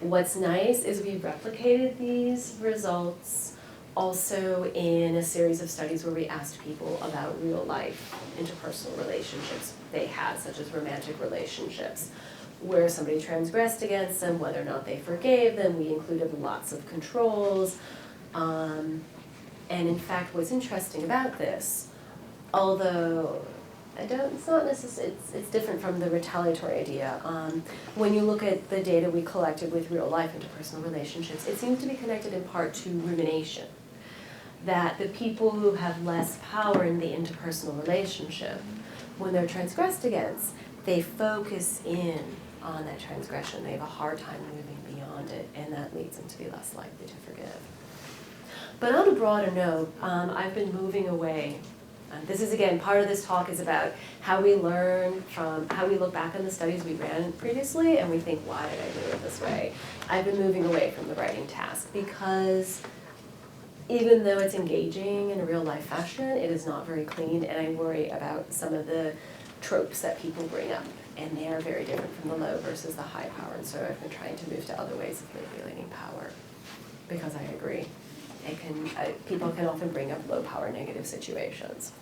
What's nice is we've replicated these results also in a series of studies where we asked people about real life interpersonal relationships they had, such as romantic relationships, where somebody transgressed against them, whether or not they forgave them. We included lots of controls. And in fact, what's interesting about this, although it's not necessarily, it's different from the retaliatory idea. When you look at the data we collected with real life interpersonal relationships, it seems to be connected in part to rumination. That the people who have less power in the interpersonal relationship, when they're transgressed against, they focus in on that transgression. They have a hard time moving beyond it, and that leads them to be less likely to forgive. But on a broader note, I've been moving away. This is, again, part of this talk is about how we learn from, how we look back on the studies we ran previously and we think, why did I do it this way? I've been moving away from the writing task because even though it's engaging in a real life fashion, it is not very clean, and I worry about some of the tropes that people bring up, and they are very different from the low versus the high power, and so I've been trying to move to other ways of manipulating power, because I agree. People can often bring up low power negative situations.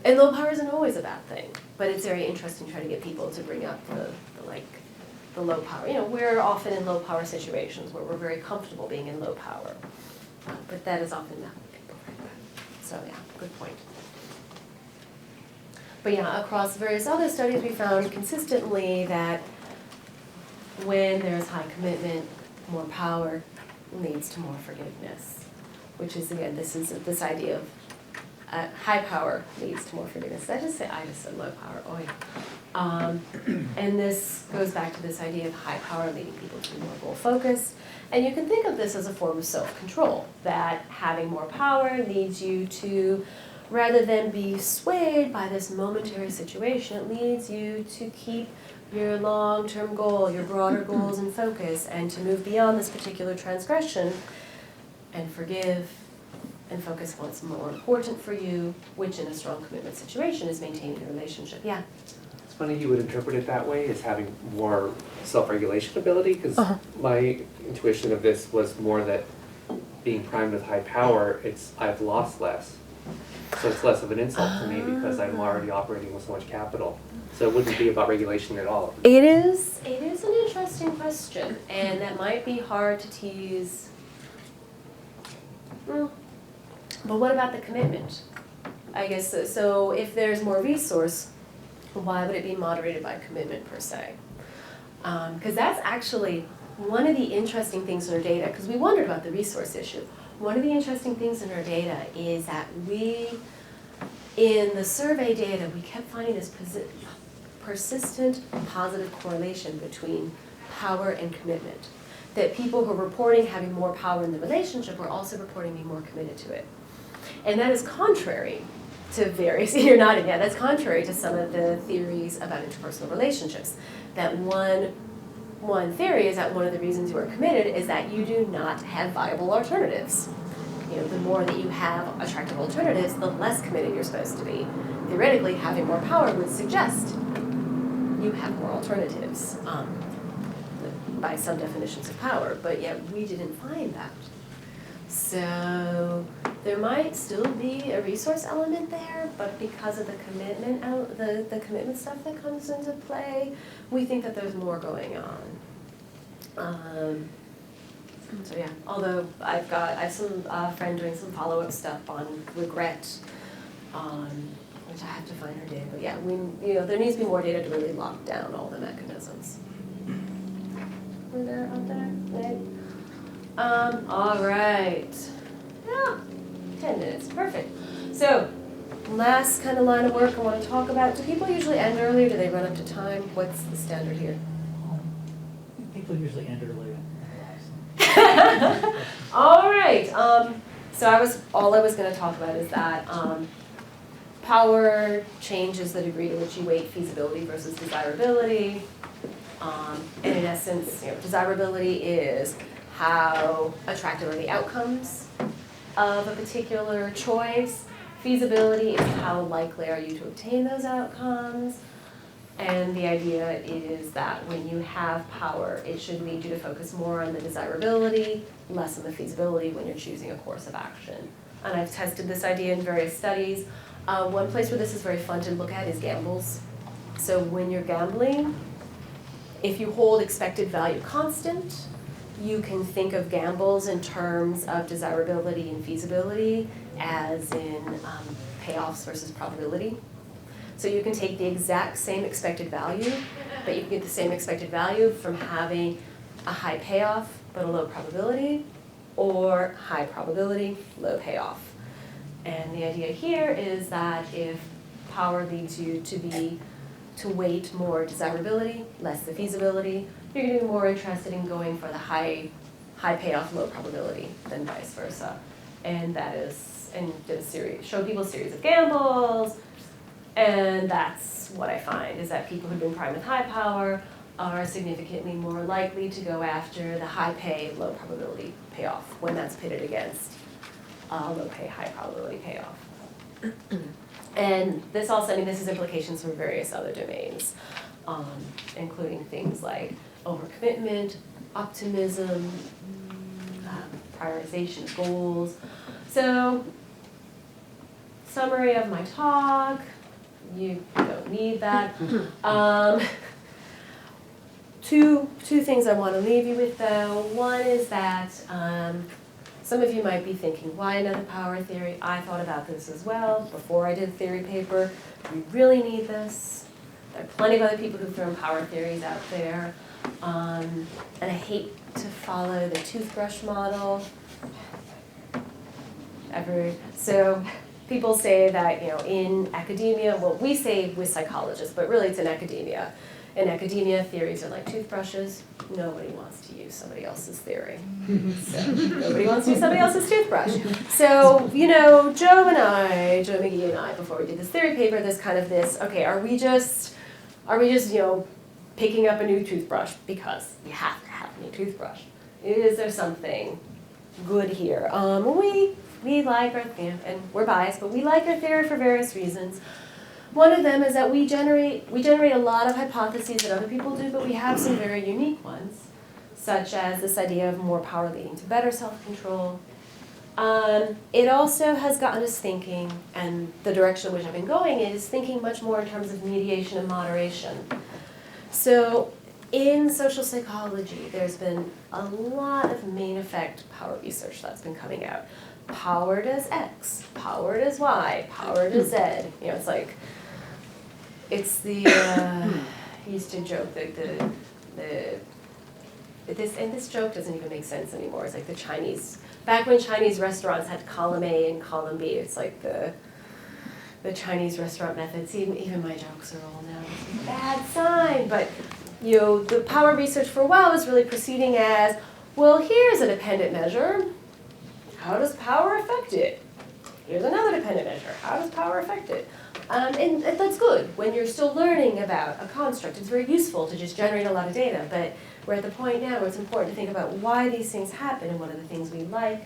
And low power isn't always a bad thing, but it's very interesting to try to get people to bring up the low power. You know, we're often in low power situations where we're very comfortable being in low power, but that is often not what people bring up. So yeah, good point. But yeah, across various other studies we found consistently that when there's high commitment, more power leads to more forgiveness, which is, again, this idea of high power leads to more forgiveness. I just said low power, oh yeah. And this goes back to this idea of high power leading people to be more goal focused. And you can think of this as a form of self-control, that having more power leads you to, rather than be swayed by this momentary situation, it leads you to keep your long-term goal, your broader goals in focus, and to move beyond this particular transgression and forgive and focus on what's more important for you, which in a strong commitment situation is maintaining a relationship. Yeah? It's funny you would interpret it that way, as having more self-regulation ability, because my intuition of this was more that being primed with high power, I've lost less. So it's less of an insult to me because I'm already operating with so much capital. So it wouldn't be about regulation at all. It is an interesting question, and that might be hard to tease. But what about the commitment? I guess, so if there's more resource, why would it be moderated by commitment per se? Because that's actually one of the interesting things in our data, because we wondered about the resource issue. One of the interesting things in our data is that in the survey data, we kept finding this persistent positive correlation between power and commitment. That people who are reporting having more power in the relationship are also reporting being more committed to it. And that is contrary to various, you're nodding, yeah, that's contrary to some of the theories about interpersonal relationships. That one theory is that one of the reasons you are committed is that you do not have viable alternatives. You know, the more that you have attractive alternatives, the less committed you're supposed to be. Theoretically, having more power would suggest you have more alternatives by some definitions of power, but yet we didn't find that. So there might still be a resource element there, but because of the commitment the commitment stuff that comes into play, we think that there's more going on. So yeah, although I have some friend doing some follow-up stuff on regret, which I have to find her data. But yeah, there needs to be more data to really lock down all the mechanisms. Were there out there? Right? All right. Yeah, 10 minutes, perfect. So, last kind of line of work I want to talk about. Do people usually end early, or do they run up to time? What's the standard here? People usually end early. All right. So all I was going to talk about is that power changes the degree to which you weight feasibility versus desirability. And in essence, desirability is how attractive are the outcomes of a particular choice. Feasibility is how likely are you to obtain those outcomes. And the idea is that when you have power, it should lead you to focus more on the desirability, less on the feasibility when you're choosing a course of action. And I've tested this idea in various studies. One place where this is very fun to look at is gambles. So when you're gambling, if you hold expected value constant, you can think of gambles in terms of desirability and feasibility as in payoffs versus probability. So you can take the exact same expected value, but you can get the same expected value from having a high payoff but a low probability, or high probability, low payoff. And the idea here is that if power leads you to weight more desirability, less the feasibility, you're going to be more interested in going for the high high payoff, low probability than vice versa. And that is, and did a series, show people a series of gambles, and that's what I find, is that people who've been primed with high power are significantly more likely to go after the high pay, low probability payoff when that's pitted against low pay, high probability payoff. And this also, I mean, this has implications for various other domains, including things like overcommitment, optimism, prioritization of goals. So, summary of my talk, you don't need that. Two things I want to leave you with though. One is that some of you might be thinking, why another power theory? I thought about this as well before I did a theory paper. We really need this. There are plenty of other people who've thrown power theories out there. And I hate to follow the toothbrush model. So people say that, you know, in academia, well, we say with psychologists, but really it's in academia. In academia, theories are like toothbrushes. Nobody wants to use somebody else's theory. So nobody wants to use somebody else's toothbrush. So, you know, Joe Magee and I, before we did this theory paper, there's kind of this, okay, are we just, you know, picking up a new toothbrush because you have to have a new toothbrush? Is there something good here? We like our theory, and we're biased, but we like our theory for various reasons. One of them is that we generate a lot of hypotheses that other people do, but we have some very unique ones, such as this idea of more power leading to better self-control. It also has gotten us thinking, and the direction in which I've been going is thinking much more in terms of mediation and moderation. So in social psychology, there's been a lot of main effect power research that's been coming out. Power does X, power does Y, power does Z. You know, it's like, it's the, he used to joke that this joke doesn't even make sense anymore. It's like the Chinese, back when Chinese restaurants had column A and column B, it's like the Chinese restaurant methods. Even my jokes are all now, it's a bad sign. But, you know, the power research for a while was really proceeding as, well, here's a dependent measure. How does power affect it? Here's another dependent measure. How does power affect it? And that's good. When you're still learning about a construct, it's very useful to just generate a lot of data. But we're at the point now where it's important to think about why these things happen, and one of the things we like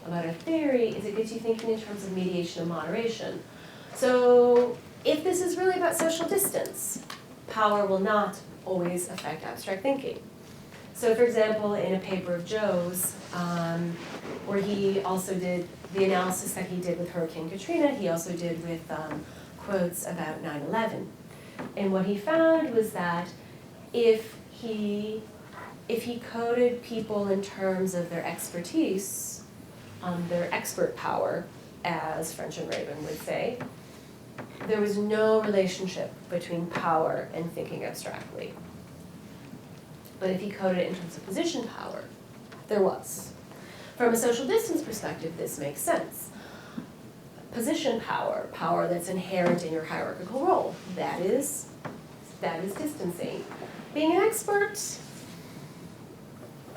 about our theory is it gets you thinking in terms of mediation and moderation. So if this is really about social distance, power will not always affect abstract thinking. So for example, in a paper of Joe's, where he also did the analysis that he did with Hurricane Katrina, he also did with quotes about 9/11. And what he found was that if he coded people in terms of their expertise, their expert power, as French and Raven would say, there was no relationship between power and thinking abstractly. But if he coded it in terms of position power, there was. From a social distance perspective, this makes sense. Position power, power that's inherent in your hierarchical role, that is distancing. Being an expert,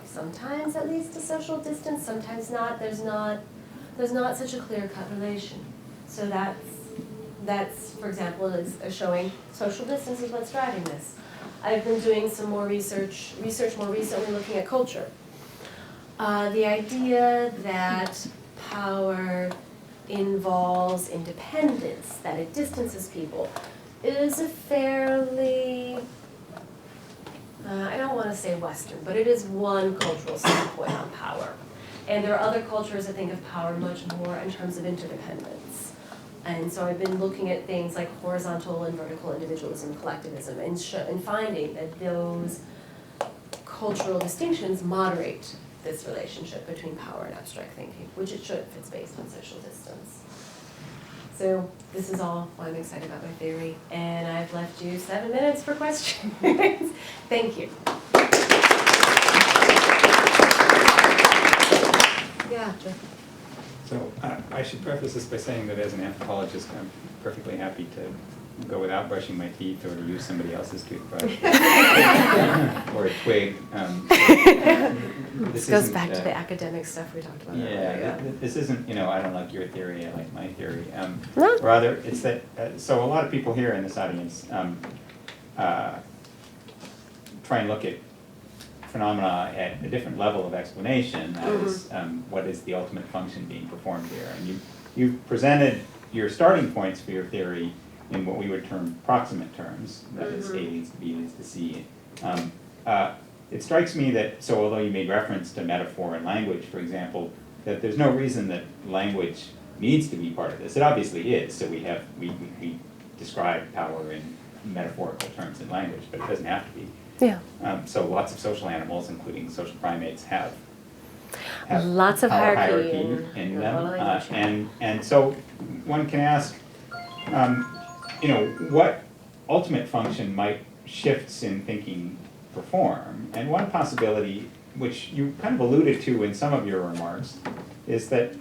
sometimes at least a social distance, sometimes not. There's not such a clear-cut relation. So that's for example, is showing social distance is what's driving this. I've been doing some more research more recently looking at culture. The idea that power involves independence, that it distances people, is a fairly, I don't want to say Western, but it is one cultural standpoint on power. And there are other cultures that think of power much more in terms of interdependence. And so I've been looking at things like horizontal and vertical individualism, collectivism, and finding that those cultural distinctions moderate this relationship between power and abstract thinking, which it should if it's based on social distance. So this is all why I'm excited about my theory, and I've left you 7 minutes for questions. Thank you. Yeah, Jeff. So I should preface this by saying that as an anthropologist, I'm perfectly happy to go without brushing my teeth or to use somebody else's toothbrush or a twig. This goes back to the academic stuff we talked about Yeah, earlier. this isn't, I don't like your theory, I like my theory. No. Rather, it's that, so a lot of people here in this audience try and look at phenomena at a different level of explanation, that is, what is the ultimate function being performed here. And you've presented your starting points for your theory in what we would term proximate terms, that is A leads to B leads to C. It strikes me that, so although you made reference to metaphor and language, for example, that there's no reason that language needs to be part of this. It obviously is, so we describe power in metaphorical terms in language, but it doesn't have to be. Yeah. So lots of social animals, including social primates, have Lots of power hierarchy in in them. language. And so one can ask, what ultimate function might shifts in thinking perform? And one possibility, which you kind of alluded to in some of your remarks, is that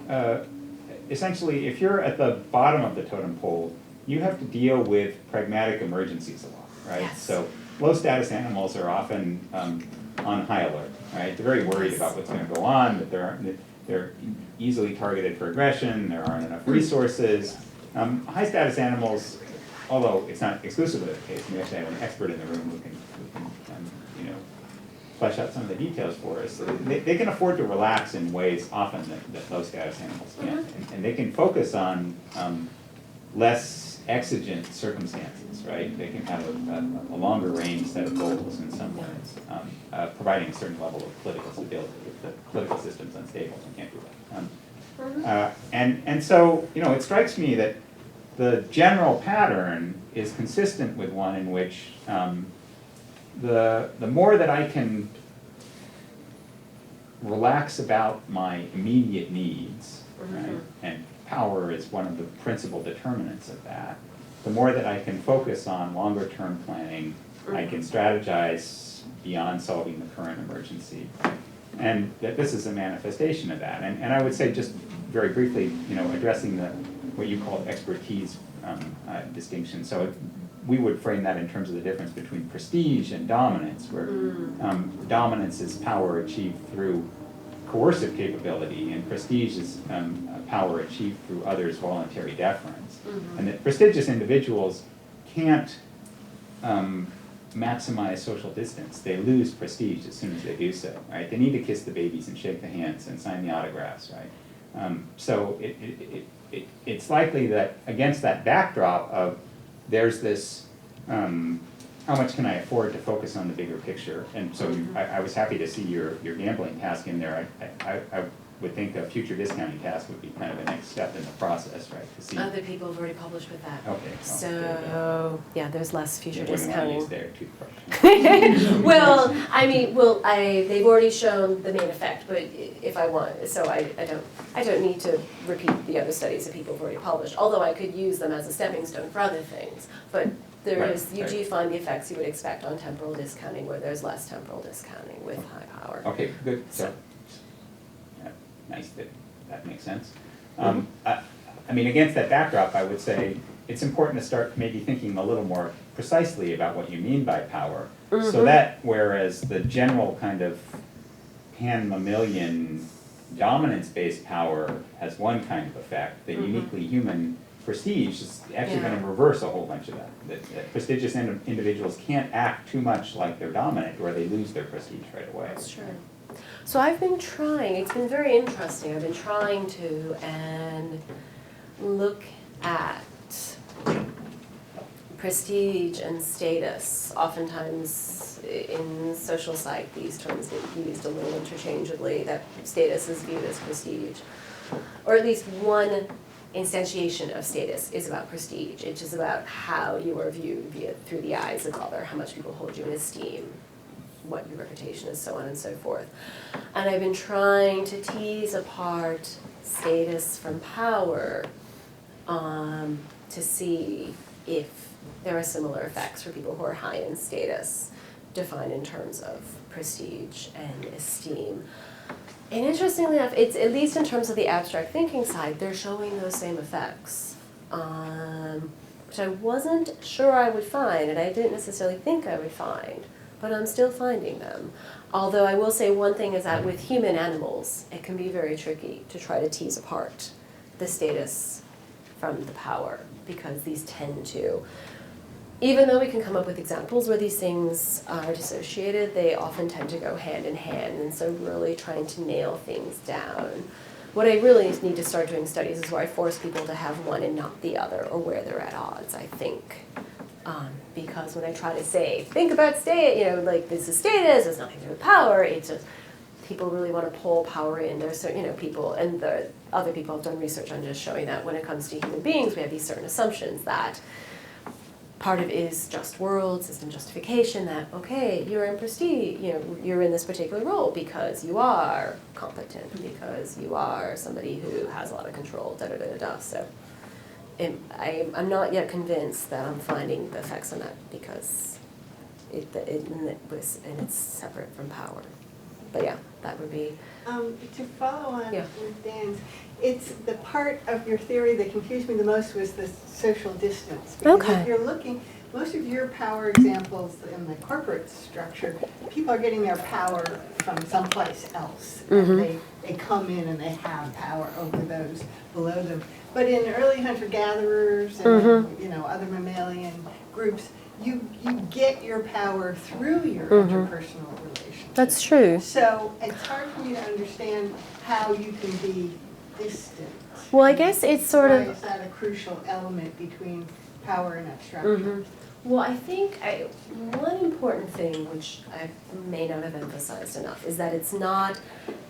essentially if you're at the bottom of the totem pole, you have to deal with pragmatic emergencies a lot, right? Yes. So low status animals are often on high alert, right? They're very worried about what's going to go on, that they're easily targeted for aggression, there aren't enough resources. High status animals, although it's not exclusively the case, we actually have an expert in the room who can flesh out some of the details for us. They can afford to relax in ways often that low status animals can't. And they can focus on less exigent circumstances, right? They can have a longer range set of goals in some ways, providing a certain level of political stability. If the political system's unstable, you can't do that. And so, it strikes me that the general pattern is consistent with one in which the more that I can relax about my immediate needs, right? And power is one of the principal determinants of that. The more that I can focus on longer term planning, I can strategize beyond solving the current emergency. And that this is a manifestation of that. And I would say just very briefly, addressing what you called expertise distinction. So we would frame that in terms of the difference between prestige and dominance, where dominance is power achieved through coercive capability, and prestige is power achieved through others' voluntary deference. And that prestigious individuals can't maximize social distance. They lose prestige as soon as they do so, right? They need to kiss the babies and shake the hands and sign the autographs, right? So it's likely that against that backdrop of there's this, how much can I afford to focus on the bigger picture? And so I was happy to see your gambling task in there. I would think a future discounting task would be kind of the next step in the process, right? To see. Other people have already published with that. Okay. Well, So, yeah, there's less future you wouldn't want to use discounting. their toothbrush. Well, they've already shown the main effect, but if I want, so I don't need to repeat the other studies that people have already published, although I could use them as a stepping stone for other things. But you do find the effects you would expect on temporal discounting, where there's less temporal discounting with high power. Okay, good. So, nice, that makes sense. Against that backdrop, I would say it's important to start maybe thinking a little more precisely about what you mean by power. So that whereas the general kind of pan-mammalian dominance-based power has one kind of effect, the uniquely human prestige is actually going to reverse a whole bunch of that. That prestigious individuals can't act too much like they're dominant, or they lose their prestige right away. That's true. So I've been trying, it's been very interesting, I've been trying to look at prestige and status. Oftentimes in social psych, these terms get used a little interchangeably, that status is viewed as prestige. Or at least one instantiation of status is about prestige. It's just about how you are viewed through the eyes of other, how much people hold you in esteem, what your reputation is, so on and so forth. And I've been trying to tease apart status from power to see if there are similar effects for people who are high in status, defined in terms of prestige and esteem. And interestingly enough, it's at least in terms of the abstract thinking side, they're showing those same effects. which I wasn't sure I would find, and I didn't necessarily think I would find, but I'm still finding them. Although I will say one thing is that with human animals, it can be very tricky to try to tease apart the status from the power, because these tend to, even though we can come up with examples where these things are dissociated, they often tend to go hand in hand, and so really trying to nail things down. What I really need to start doing studies is where I force people to have one and not the other, or where they're at odds, I think. Because when I try to say, think about state, like this is status, there's nothing to do with power, it's just, people really want to pull power in. There's certain, people, and the other people have done research on just showing that when it comes to human beings, we have these certain assumptions that part of it is just world, system justification, that, okay, you're in prestige, you're in this particular role because you are competent, because you are somebody who has a lot of control, da-da-da-da-da. So I'm not yet convinced that I'm finding the effects on that because it's separate from power. But yeah, that would be. To follow on Yeah. with Dan's, it's the part of your theory that confused me the most was the social distance. Because Okay. if you're looking, most of your power examples in the corporate structure, people are getting their power from someplace else. Mhm. And they come in and they have power over those below them. But in early hunter-gatherers and Mhm. Other mammalian groups, you get your power through your Mhm. interpersonal relationships. That's true. So it's hard for me to understand how you can be distant. Well, I guess it's sort Why of. is that a crucial element between power and abstraction? Well, I think one important thing, which I may not have emphasized enough, is that it's not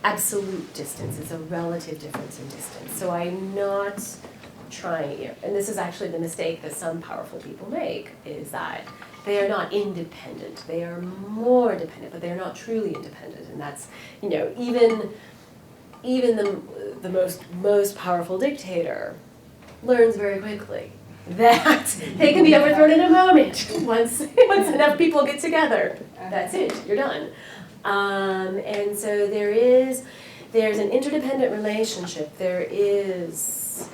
absolute distance, it's a relative difference in distance. So I'm not trying, and this is actually the mistake that some powerful people make, is that they are not independent. They are more dependent, but they are not truly independent. And that's, even the most powerful dictator learns very quickly that they can be overthrown in a moment once enough people get together. That's it, you're done. And so there's an interdependent relationship. There is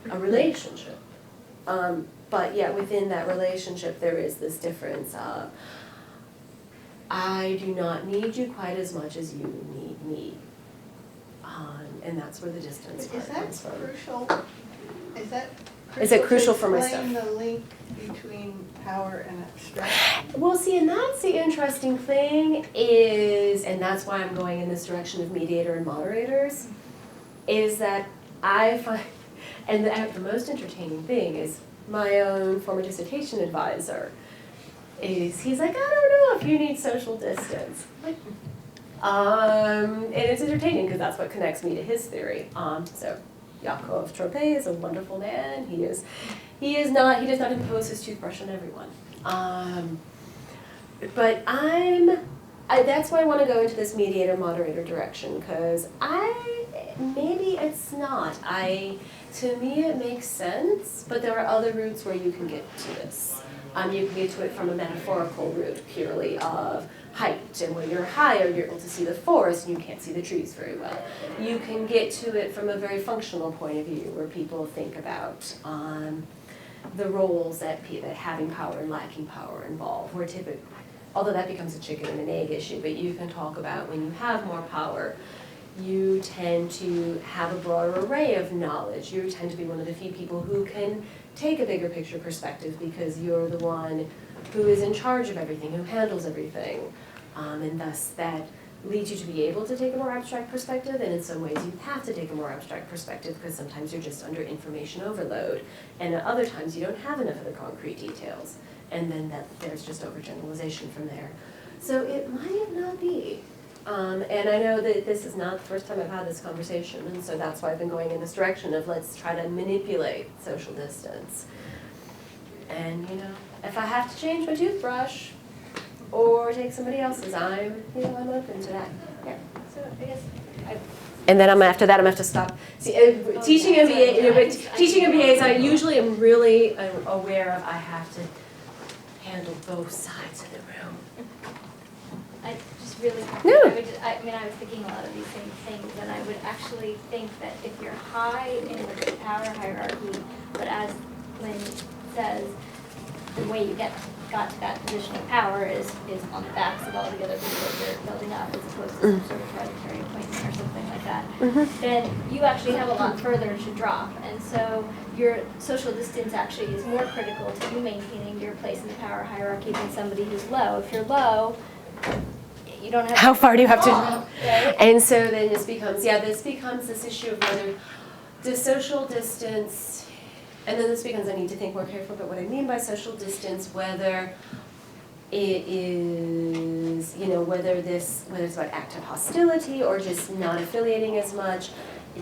a relationship. But yet within that relationship there is this difference of, I do not need you quite as much as you need me. And that's where the distance Is that comes from. crucial? Is it crucial to for my explain stuff? the link between power and abstraction? Well, see, and that's the interesting thing is, and that's why I'm going in this direction of mediator and moderators, is that I find, and the most entertaining thing is my own former dissertation advisor he's like, I don't know if you need social distance. And it's entertaining because that's what connects me to his theory. So Yakov Trope is a wonderful man. He does not impose his toothbrush on everyone. But that's why I want to go into this mediator moderator direction, because maybe it's not. To me it makes sense, but there are other routes where you can get to this. You can get to it from a metaphorical route, purely of height, and when you're higher, you're able to see the forest and you can't see the trees very well. You can get to it from a very functional point of view, where people think about the roles that having power and lacking power involve, where typically, although that becomes a chicken and an egg issue, but you can talk about when you have more power, you tend to have a broader array of knowledge. You tend to be one of the few people who can take a bigger picture perspective because you're the one who is in charge of everything, who handles everything. And thus that leads you to be able to take a more abstract perspective, and in some ways you have to take a more abstract perspective because sometimes you're just under information overload, and at other times you don't have enough of the concrete details, and then there's just overgeneralization from there. So it might not be. And I know that this is not the first time I've had this conversation, and so that's why I've been going in this direction of let's try to manipulate social distance. And if I have to change my toothbrush or take somebody else's, I'm open to that. Yeah. So I guess And then after that I'm gonna have to stop. See, teaching MBA, teaching MBAs, I usually am really aware of I have to handle both sides of the room. I just really, No. I was thinking a lot of these same things, and I would actually think that if you're high in the power hierarchy, but when says the way you got to that position of power is on the backs of all the other people that you're building up, as opposed to some sort of hereditary appointment or something like that, then you actually have a lot further to drop. And so your social distance actually is more critical to you maintaining your place in the power hierarchy than somebody who's low. If you're low, you don't have. How far do you have to fall, right? And so then this becomes this issue of whether the social distance, and then this becomes, I need to think more carefully about what I mean by social distance, whether it is, whether it's about active hostility or just not affiliating as much.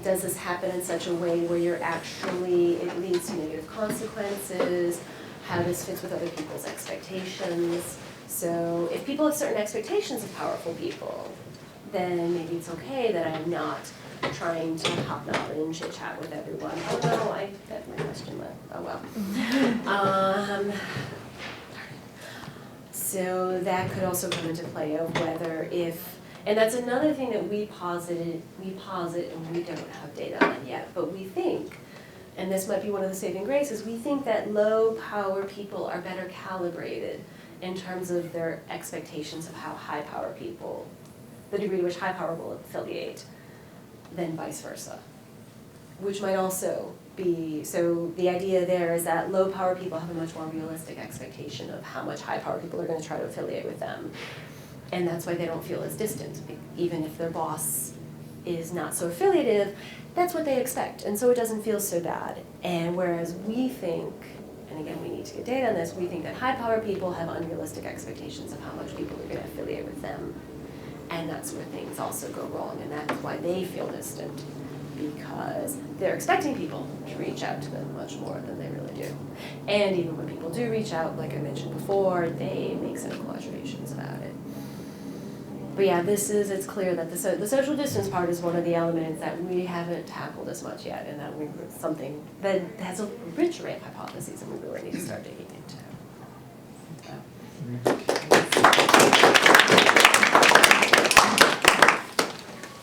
Does this happen in such a way where it leads to negative consequences, how this fits with other people's expectations. So if people have certain expectations of powerful people, then maybe it's okay that I'm not trying to hobnob and chit chat with everyone. Oh no, I got my question left. Oh well. So that could also come into play of whether and that's another thing that we posit and we don't have data on yet, but we think, and this might be one of the saving graces, we think that low power people are better calibrated in terms of their expectations of how high power people, the degree to which high power will affiliate, than vice versa. Which might also be, so the idea there is that low power people have a much more realistic expectation of how much high power people are going to try to affiliate with them. And that's why they don't feel as distant, even if their boss is not so affiliative, that's what they expect. And so it doesn't feel so bad. And whereas we think, and again, we need to get data on this, we think that high power people have unrealistic expectations of how much people are going to affiliate with them. And that's where things also go wrong, and that's why they feel distant, because they're expecting people to reach out to them much more than they really do. And even when people do reach out, like I mentioned before, they make cynical observations about it. But yeah, it's clear that the social distance part is one of the elements that we haven't tackled as much yet, and that something that has a rich array of hypotheses and we really need to start digging into.